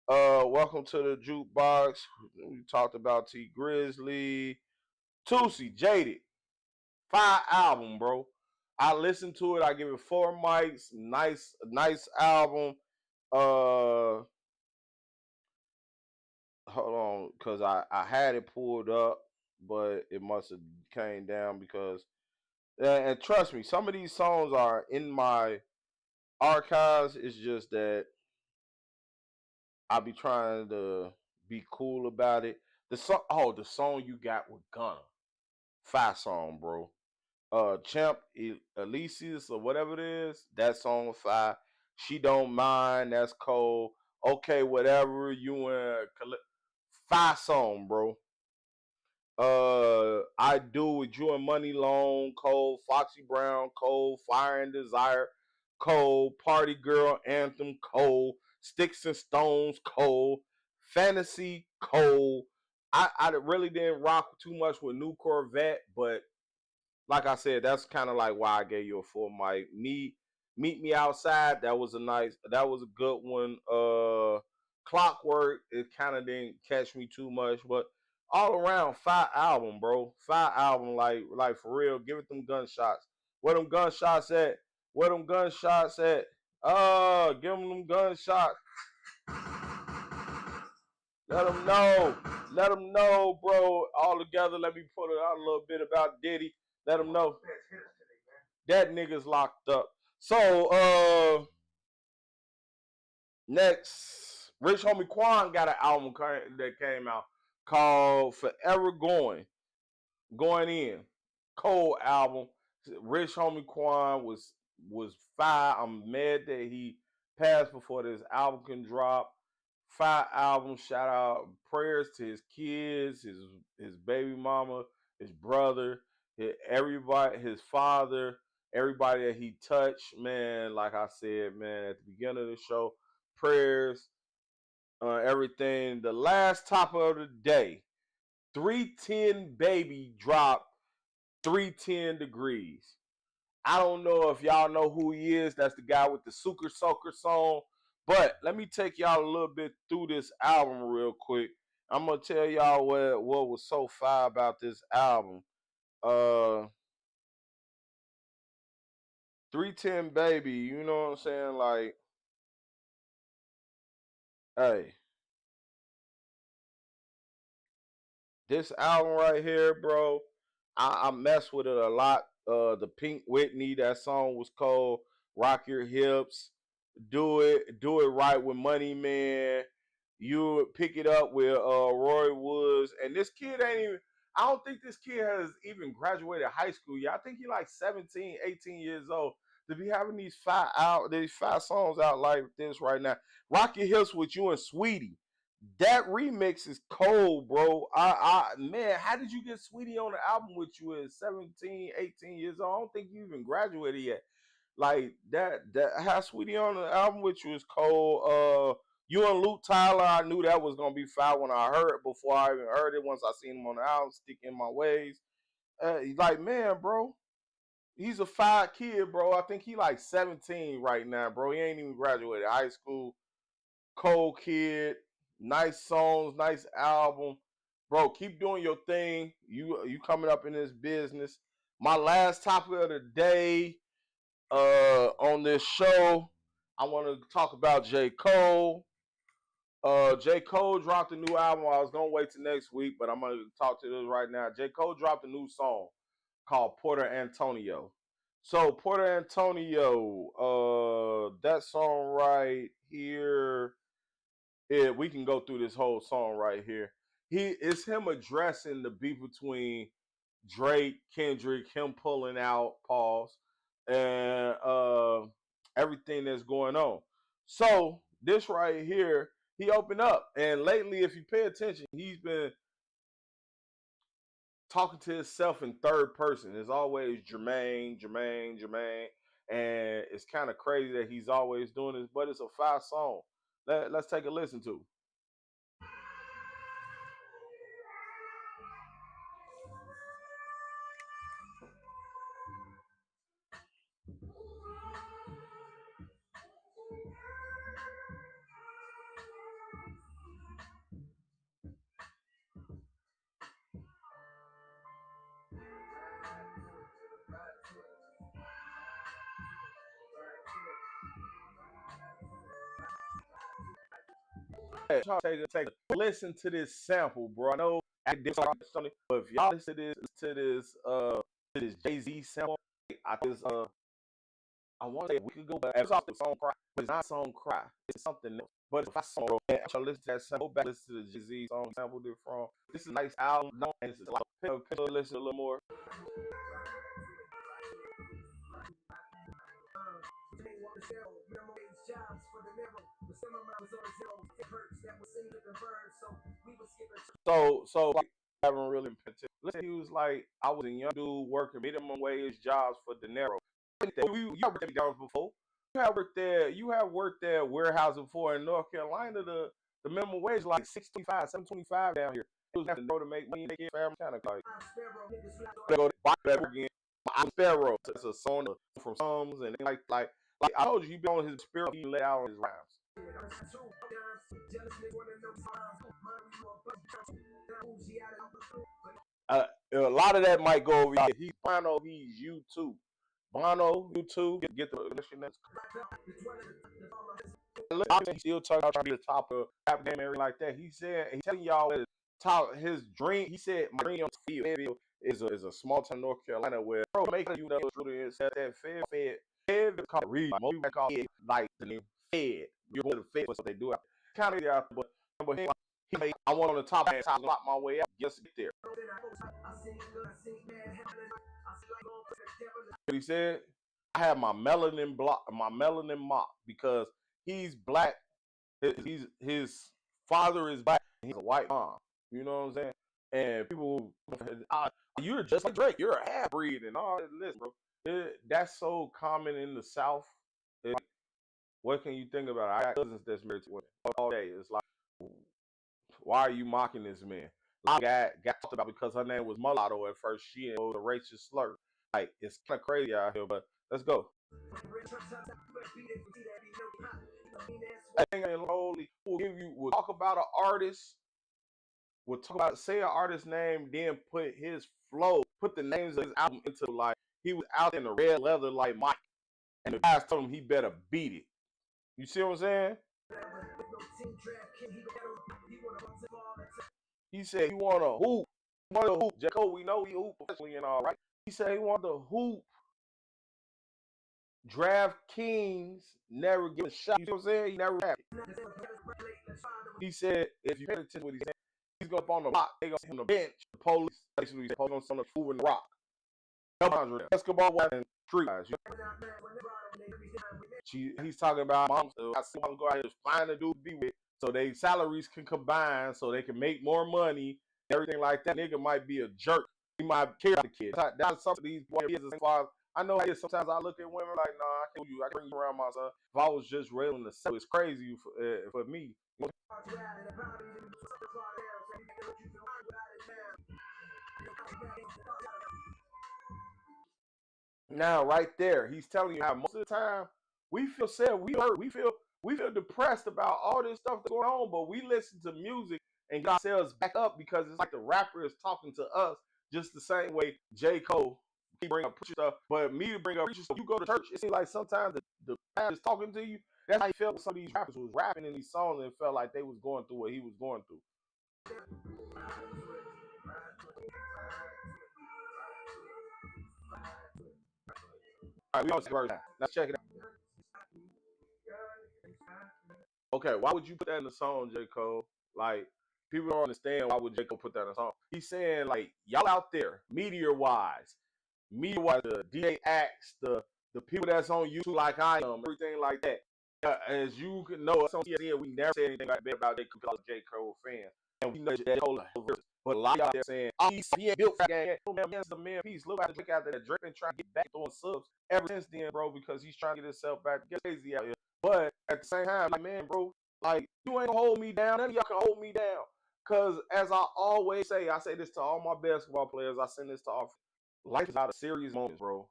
Speaker 1: Welcome to the jukebox. We talked about T Grizzly, Tusi, Jaded. 5 album, bro. I listened to it. I give it 4 mics. Nice album. Uh, hold on, cause I had it pulled up, but it must have came down because and trust me, some of these songs are in my archives. It's just that I be trying to be cool about it. The song you got with Gunna, 5 song, bro. Champ Elysius or whatever it is, that song was 5. She Don't Mind, that's cold. Okay, whatever you and 5 song, bro. I Do with You and Money Long, cold. Foxy Brown, cold. Fire and Desire, cold. Party Girl Anthem, cold. Sticks and Stones, cold. Fantasy, cold. I really didn't rock too much with New Corvette, but like I said, that's kind of like why I gave you a 4 mic. Meet Me Outside. That was a good one. Clockwork. It kind of didn't catch me too much, but all around 5 album, bro. 5 album, like for real. Give it them gunshots. Where them gunshots at? Where them gunshots at? Give them gunshots. Let them know. Let them know, bro. All together. Let me put it out a little bit about Diddy. Let them know that nigga's locked up. So, next, Rich Homie Quan got an album that came out called Forever Going In. Cold album. Rich Homie Quan was 5. I'm mad that he passed before this album can drop. 5 albums. Shout out prayers to his kids, his baby mama, his brother, everybody, his father, everybody that he touched. Man, like I said, man, at the beginning of the show, prayers, everything. The last topic of the day, 310 Baby dropped 310 Degrees. I don't know if y'all know who he is. That's the guy with the Sucker Soaker song. But let me take y'all a little bit through this album real quick. I'm gonna tell y'all what was so fire about this album. Uh 310 Baby, you know what I'm saying? Like, hey, this album right here, bro, I mess with it a lot. The Pink Whitney, that song was called Rock Your Hips. Do it right with Money Man. You pick it up with Roy Woods. And this kid ain't even, I don't think this kid has even graduated high school yet. I think he like 17, 18 years old to be having these 5 songs out like this right now. Rock Your Hips with You and Sweetie. That remix is cold, bro. Man, how did you get Sweetie on the album with you at 17, 18 years old? I don't think you even graduated yet. Like that how Sweetie on the album with you is cold. You and Luke Tyler, I knew that was gonna be fire when I heard it before I even heard it. Once I seen him on the album, Stick in My Ways. Like, man, bro, he's a 5 kid, bro. I think he like 17 right now, bro. He ain't even graduated high school. Cold kid, nice songs, nice album, bro. Keep doing your thing. You coming up in this business. My last topic of the day on this show, I want to talk about J. Cole. J. Cole dropped a new album. I was gonna wait till next week, but I'm gonna talk to this right now. J. Cole dropped a new song called Porter Antonio. So Porter Antonio, that song right here, we can go through this whole song right here. It's him addressing the beef between Drake, Kendrick, him pulling out, pause, and everything that's going on. So this right here, he opened up, and lately, if you pay attention, he's been talking to himself in third person. It's always Jermaine, Jermaine, Jermaine, and it's kind of crazy that he's always doing this, but it's a fire song. Let's take a listen to. Hey, take a listen to this sample, bro. I know I did something, but if y'all listen to this Jay Z sample, I think I want to say we could go, but it's off the song Cry, but it's not song Cry. It's something else. But if I song, bro, and I listen to that sample, go back listen to the Jay Z song sampled it from. This is a nice album, no, and it's like listen a little more. So like, I haven't really been particular. Listen, he was like, I was a young dude working minimum wage jobs for dinero. You have worked there before. You have worked there warehousing before in North Carolina. The minimum wage is like 625, 725 down here. It was having to make money. They get family kind of like go to buy that again. I'm Sparrow. It's a song from Psalms and like I told you, he be on his spirit. He let out on his rhymes. A lot of that might go over here. He's Bono. He's U2. Bono, U2. Get the listen. He's still talking about trying to be the top of rap game and everything like that. He said he's telling y'all that top his dream. He said my dream on the field is a small town North Carolina where bro make you know said that Fed called Reed. Most people call it like the name Fed. You're going to the Fed, so they do it. Kind of out, but he made, I want on the top and I lock my way up just to get there. What he said, I have my melanin mop because he's black. His father is black. He's a white mom. You know what I'm saying? And people, you're just like Drake. You're a half breed and all this, bro. That's so common in the South. What can you think about it? I got cousins that's married to women all day. It's like, why are you mocking this man? Got talked about because her name was mulatto at first. She was a racist slur. Like it's kind of crazy out here, but let's go. I think we'll talk about an artist. We'll talk about say an artist's name, then put his flow, put the names of his album into like he was out in the red leather like Mike, and the guys told him he better beat it. You see what I'm saying? He said he want to hoop. He want to hoop. J. Cole, we know he hoop professionally and all right. He said he want to hoop. Draft Kings never get a shot. You know what I'm saying? He never had it. He said if you pay attention to what he said, he's going to go on the block. They going to hit him on the bench. The police basically say, on the food in the rock. Basketball and street guys. He's talking about moms. I see them go out here find a dude to be with, so they salaries can combine, so they can make more money. Everything like that. Nigga might be a jerk. He might care about the kids. That's something these boys. I know how sometimes I look at women like, nah, I can't bring you around my son. If I was just railing the set, it's crazy for me. Now, right there, he's telling you how most of the time we feel sad, we hurt, we feel depressed about all this stuff that's going on, but we listen to music and get ourselves back up because it's like the rapper is talking to us just the same way J. Cole he bring up preacher stuff, but me to bring up preacher stuff. You go to church, it seems like sometimes the pastor is talking to you, That's how he felt when some of these rappers was rapping in these songs and felt like they was going through what he was going through. All right, we on the verse now. Let's check it out. Okay, why would you put that in the song, J. Cole? Like, people don't understand why would J. Cole put that in the song. He's saying, like, y'all out there, media-wise, the DA acts, the people that's on YouTube like I am, everything like that. As you can know, us on TSN, we never say anything bad about J. Cole because J. Cole fan. And we know J. Cole, but a lot of y'all there saying, oh, he ain't built for that game. Oh, man, he's the man piece. Look at Drake out there. Drake been trying to get back throwing subs ever since then, bro, because he's trying to get himself back. Get crazy out here. But at the same time, like, man, bro, like, you ain't gonna hold me down. None of y'all can hold me down. Because as I always say, I say this to all my basketball players. I send this to all. Life is out of serious moments, bro.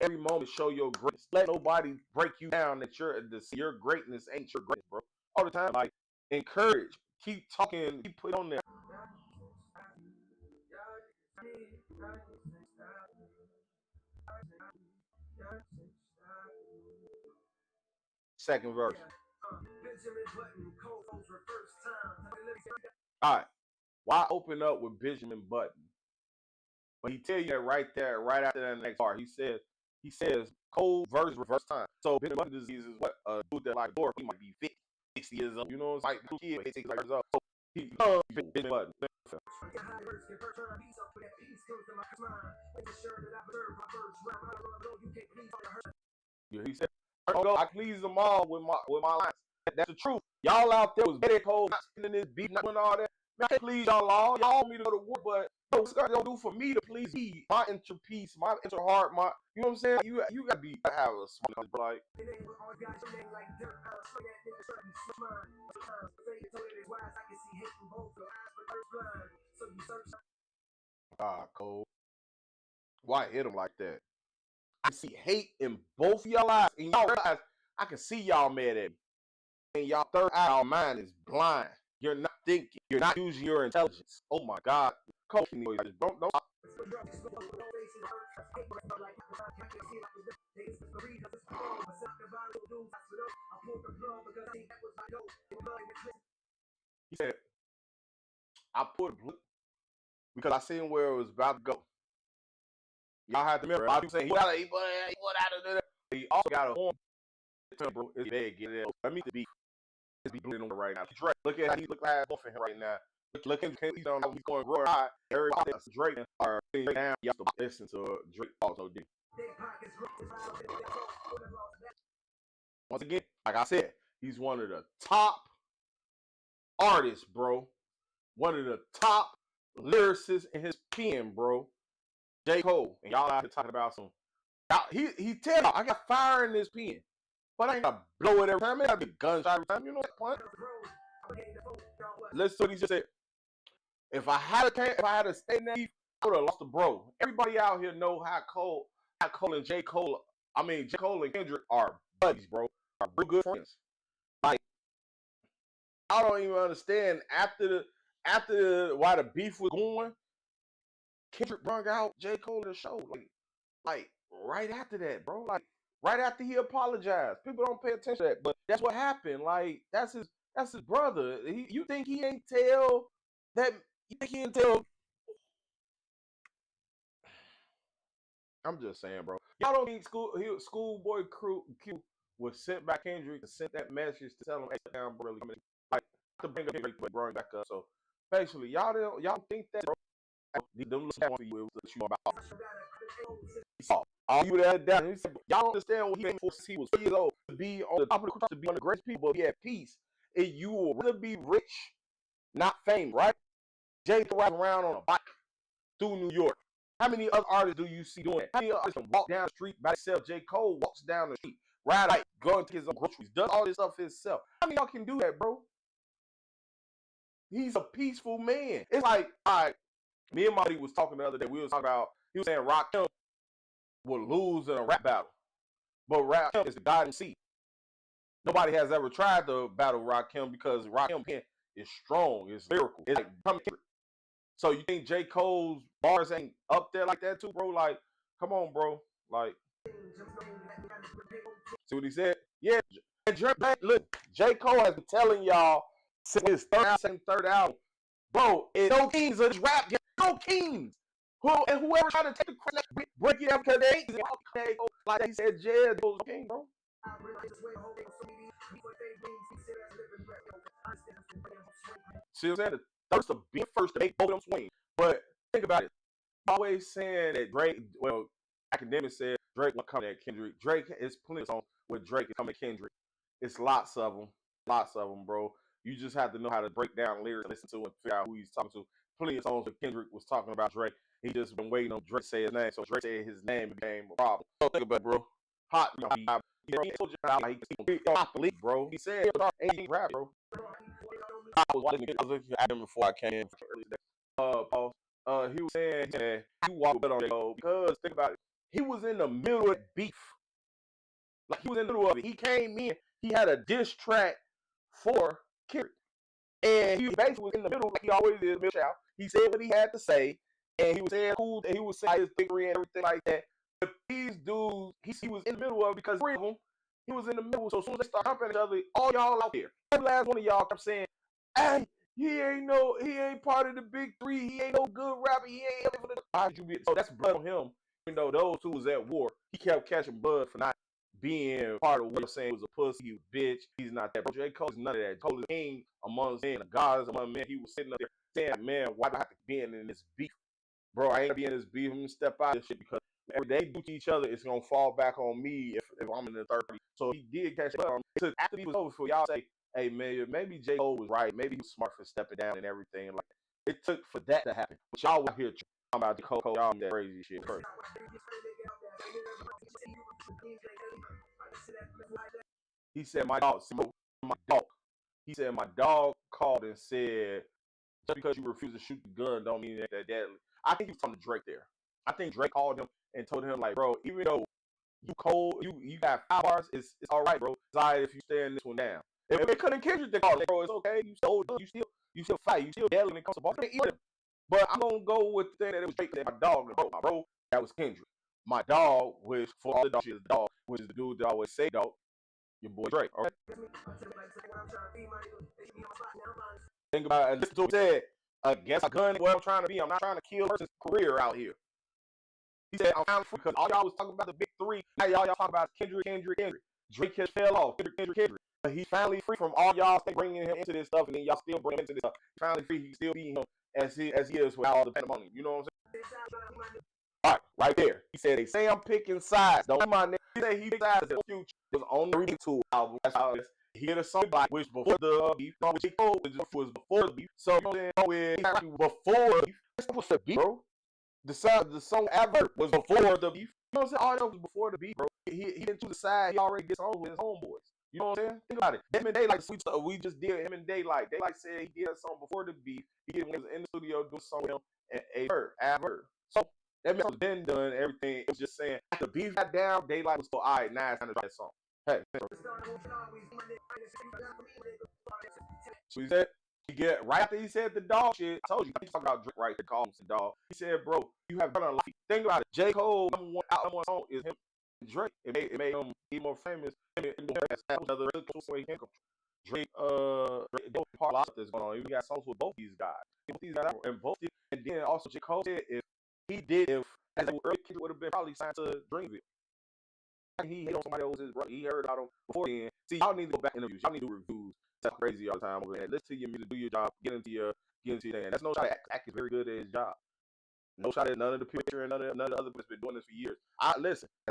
Speaker 1: Every moment show your greatness. Let nobody break you down that your greatness ain't your greatness, bro. All the time, like, encourage. Keep talking. Keep put on there. Second verse. All right. Why open up with Benjamin Button? But he tell you that right there, right after that next part. He says Cole verse reverse time. So Benjamin Button disease is what a dude that like Dora, he might be 50, 60 years old. You know, it's like a kid, 60 years old. So he Benjamin Button. Yeah, he said, I please them all with my lines. That's the truth. Y'all out there was Betty Cole not spending this beat, not doing all that. Man, I can't please y'all all. Y'all want me to go to war, but what's gonna do for me to please me? My inner peace, my inner heart, my, you know what I'm saying? You gotta have a smart, like. Cole. Why hit him like that? I see hate in both of y'all eyes, and y'all realize I can see y'all mad at me. And y'all third eye, y'all mind is blind. You're not thinking. You're not using your intelligence. Oh my God. Cole, don't. He said, I put blue because I seen where it was about to go. Y'all have to remember, a lot of people saying he put out of there. He also got a horn. Bro, it's bad. Get it. Let me be. It's be bleeding on right now. Drake, look at how he look like both of him right now. Look at him. He's going roar high. Everybody else, Drake are down. You have to listen to Drake also did. Once again, like I said, he's one of the top artists, bro. One of the top lyricists in his pen, bro. J. Cole. And y'all out here talking about some. He tell y'all, I got fire in this pen. But I ain't gotta blow it every time. I ain't gotta be gunshot every time. You know that point? Listen to what he just said. If I had a stay naive, I would have lost a bro. Everybody out here know how Cole and J. Cole, J. Cole and Kendrick are buddies, bro. Are real good friends. Like, I don't even understand after why the beef was going, Kendrick brought out J. Cole to the show. Like right after that, bro. Like right after he apologized. People don't pay attention to that, but that's what happened. Like that's his brother. You think he ain't tell that? You think he ain't tell? I'm just saying, bro. Y'all don't think Schoolboy Q was sent by Kendrick to send that message to tell him, hey, down, bro. Like to bring up Kendrick, but bring back up. So basically, y'all think that, bro. Them little for you was you about. All you that down. Y'all don't understand what he made for he was 4 years old to be on the top of the cross, to be on the greatest people, but be at peace. And you will rather be rich, not famous, right? Jay riding around on a bike through New York. How many other artists do you see doing that? How many other artists can walk down the street by himself? J. Cole walks down the street, ride like going to his own groceries, does all this stuff himself. How many y'all can do that, bro? He's a peaceful man. It's like, all right, me and Marty was talking the other day. We was talking about, he was saying Rakim will lose in a rap battle. But Rakim is the God in seat. Nobody has ever tried to battle Rakim because Rakim is strong, it's lyrical. It's like, so you think J. Cole's bars ain't up there like that too, bro? Like, come on, bro. Like, see what he said? Yeah, Look, J. Cole has been telling y'all since his third album, bro, it's no kings of this rap game. No kings. And whoever trying to take the credit, break it up because they ain't like he said, Jazz goes king, bro. See what I'm saying? The thirst of being first to make both of them swing. But think about it. Always saying that Drake, well, academics said Drake will come at Kendrick. Drake is plenty of songs where Drake is coming at Kendrick. It's lots of them, bro. You just have to know how to break down lyrics and listen to and figure out who he's talking to. Plenty of songs where Kendrick was talking about Drake. He just been waiting on Drake to say his name, so Drake said his name became a problem. So think about it, bro. Hot, he told you how he leak, bro. He said ain't rap, bro. I was looking at him before I came in. Pause. He was saying that he walked on it because think about it. He was in the middle of beef. Like he was in the middle of it. He came in. He had a diss track for Kendrick, and he basically was in the middle, like he always is. He said what he had to say, and he was saying cool, and he was saying his theory and everything like that. But these dudes, he was in the middle of it because three of them, he was in the middle. So as soon as they start humping each other, all y'all out there, every last one of y'all kept saying, "Hey, he ain't part of the big three. He ain't no good rapper. He ain't ever the." So that's blood on him. Even though those two was at war, he kept catching blood for not being part of what I'm saying was a pussy, he was a bitch. He's not that. Bro, J. Cole's none of that. Cole is king amongst men, the gods among men. He was sitting up there saying, "Man, why do I have to be in this beef, bro? I ain't gonna be in this beef. I'm gonna step out of this shit because every day do to each other, it's gonna fall back on me if I'm in the 30." So he did catch blood. So after he was over, for y'all say, "Hey man, maybe J. Cole was right. Maybe he was smart for stepping down and everything." Like it took for that to happen. But y'all were here talking about the Cole, y'all that crazy shit first. He said my dog. He said my dog called and said just because you refuse to shoot the gun don't mean that. I think he was talking to Drake there. I think Drake called him and told him like, bro, even though you cold, you got 5 bars, it's all right, bro. It's all right if you stand this one down. If they couldn't Kendrick to call it, bro, it's okay. You still fight. You still deadly when it comes to ball. But I'm gonna go with the thing that it was Drake that my dog, bro, that was Kendrick. My dog, which for all the dog shit is dog, which is the dude that always say dog, your boy Drake. All right. Think about it. And listen to what he said. Against a gun, what I'm trying to be. I'm not trying to kill a person's career out here. He said, I'm finally free because all y'all was talking about the big three. Now y'all talking about Kendrick. Drake has fell off. Kendrick. But he's finally free from all y'all bringing him into this stuff, and then y'all still bring him into this stuff. He's finally free. He still being him as he is without all the pandemonium. You know what I'm saying? All right there. He said, they say I'm picking sides. Don't mind that. He said he picked sides in the future. It was on the Remix album. That's how it is. He had a song like which before the beef, which he told was before the beef. So you know what I'm saying? Before the beef, that was the beef, bro. The song Advert was before the beef. You know what I'm saying? All that was before the beef, bro. He didn't choose the side. He already gets on with his homeboys. You know what I'm saying? Think about it. Him and Daylight, we just did him and Daylight. Daylight said he did a song before the beef. He did when he was in the studio doing a song with him and Advert. So that meant it was been done. Everything. It was just saying after the beef got down, Daylight was still all right. Now it's time to write a song. Hey. So he said, right after he said the dog shit, I told you, he's talking about Drake right to call him some dog. He said, bro, you have done a lot. Think about it. J. Cole, number one song is him and Drake. It made him be more famous. Drake, Drake, part of this going on. You got songs with both these guys. And then also J. Cole said if as an early kid would have been probably signed to Dreamville. He hate on somebody else's brother. He heard about him before then. See, y'all need to go back interviews. Y'all need to do reviews. That's crazy all the time over there. Listen to your music, do your job, get into your thing. That's no shot at Act is very good at his job. No shot at none of the picture and none of the other that's been doing this for years. I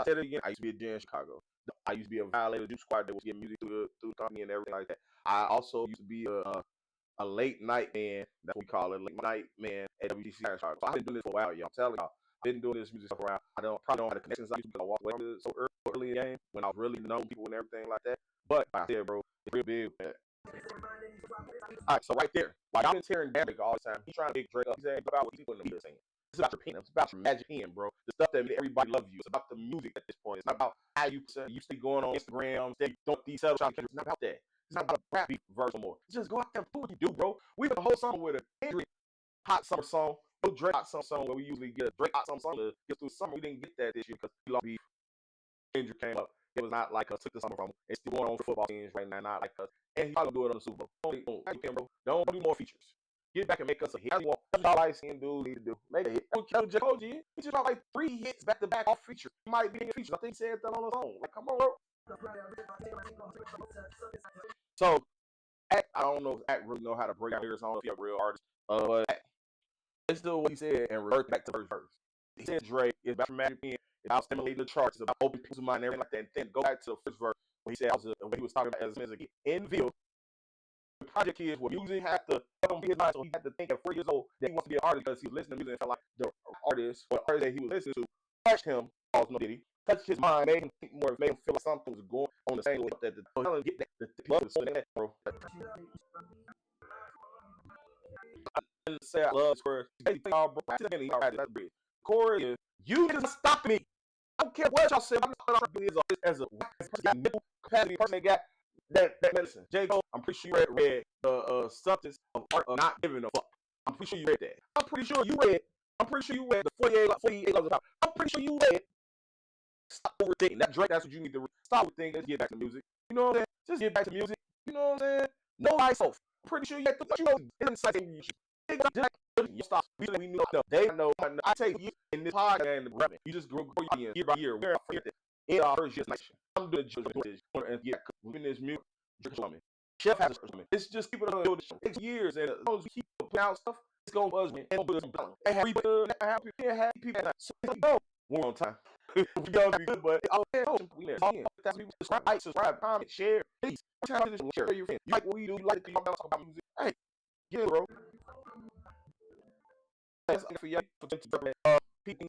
Speaker 1: said it again. I used to be a DJ in Chicago. I used to be a violator Juke squad that was getting music through the company and everything like that. I also used to be a late night man. That's what we call it, late night man at WGC Chicago. So I've been doing this for a while, y'all. I'm telling y'all. I've been doing this music stuff around. I probably don't have the connections I used to because I walked away from it so early in the game when I was really knowing people and everything like that. But like I said, bro, it's real big. Man. All right, so right there, like I've been tearing down all the time. He's trying to big Drake up. He's saying about what people in the media saying. It's about your pen. It's about your magic pen, bro. The stuff that made everybody love you. It's about the music at this point. It's not about how you stay going on Instagram, stay don't these sell shots. It's not about that. It's not about a rap verse no more. Just go out there and do what you do, bro. We put the whole song with a Kendrick hot summer song. No Drake hot summer song where we usually get a Drake hot summer song to get through summer. We didn't get that this year because we lost beef. Kendrick came up. it was not like took the summer from him. It's still going on for football teams right now, not like us. And he probably do it on the Super Bowl. Don't do more features. Get back and make us a hit. That's what all I seen dudes need to do. Make a hit. Jacoby, he just got like 3 hits back to back off feature. He might be in features. I think he said that on his own. Like, come on, bro. So, I don't know if Act really know how to break out lyrics. I don't know if he's a real artist. But it's still what he said and revert back to the first verse. He said Drake is about dramatic being, it's about stimulating the charts, it's about opening people's mind and everything like that. And then go back to the first verse when he said when he was talking about as a kid. In the field, the project kids where music had to help him be his mind, so he had to think at 4 years old that he wants to be an artist because he was listening to music and felt like the artist or the artist that he was listening to touched him, no diddy, touched his mind, made him think more, made him feel like something was going on the same way that the get that the bro. I say I love squares. Hey, y'all, bro. That's big. Corey is you niggas stop me. I don't care what y'all say. I'm not trying to be as a mental capacity person that got that medicine. J. Cole, I'm pretty sure you read the substance of art of not giving a fuck. I'm pretty sure you read that. I'm pretty sure you read the 48 laws of power. I'm pretty sure you read. Stop overthinking. That Drake, that's what you need to read. Stop overthinking. Let's get back to music. You know what I'm saying? Just get back to music. You know what I'm saying? No myself. I'm pretty sure you had to, you know, inside you should. You stop. We knew enough. They know. I take you in this podcast and rapping. You just grow year by year. We're in our first year's nation. I'm doing this and yeah, we're in this music. Chef has a it's just people that build this show. It takes years and as long as we keep putting out stuff, it's gonna buzz me and build some balance. And happy people. So go one on time. We gonna be good, but we there. That's people subscribe, comment, share. Please, share your friends. You like what we do? You like to talk about music? Hey, yeah, bro. That's for you. People,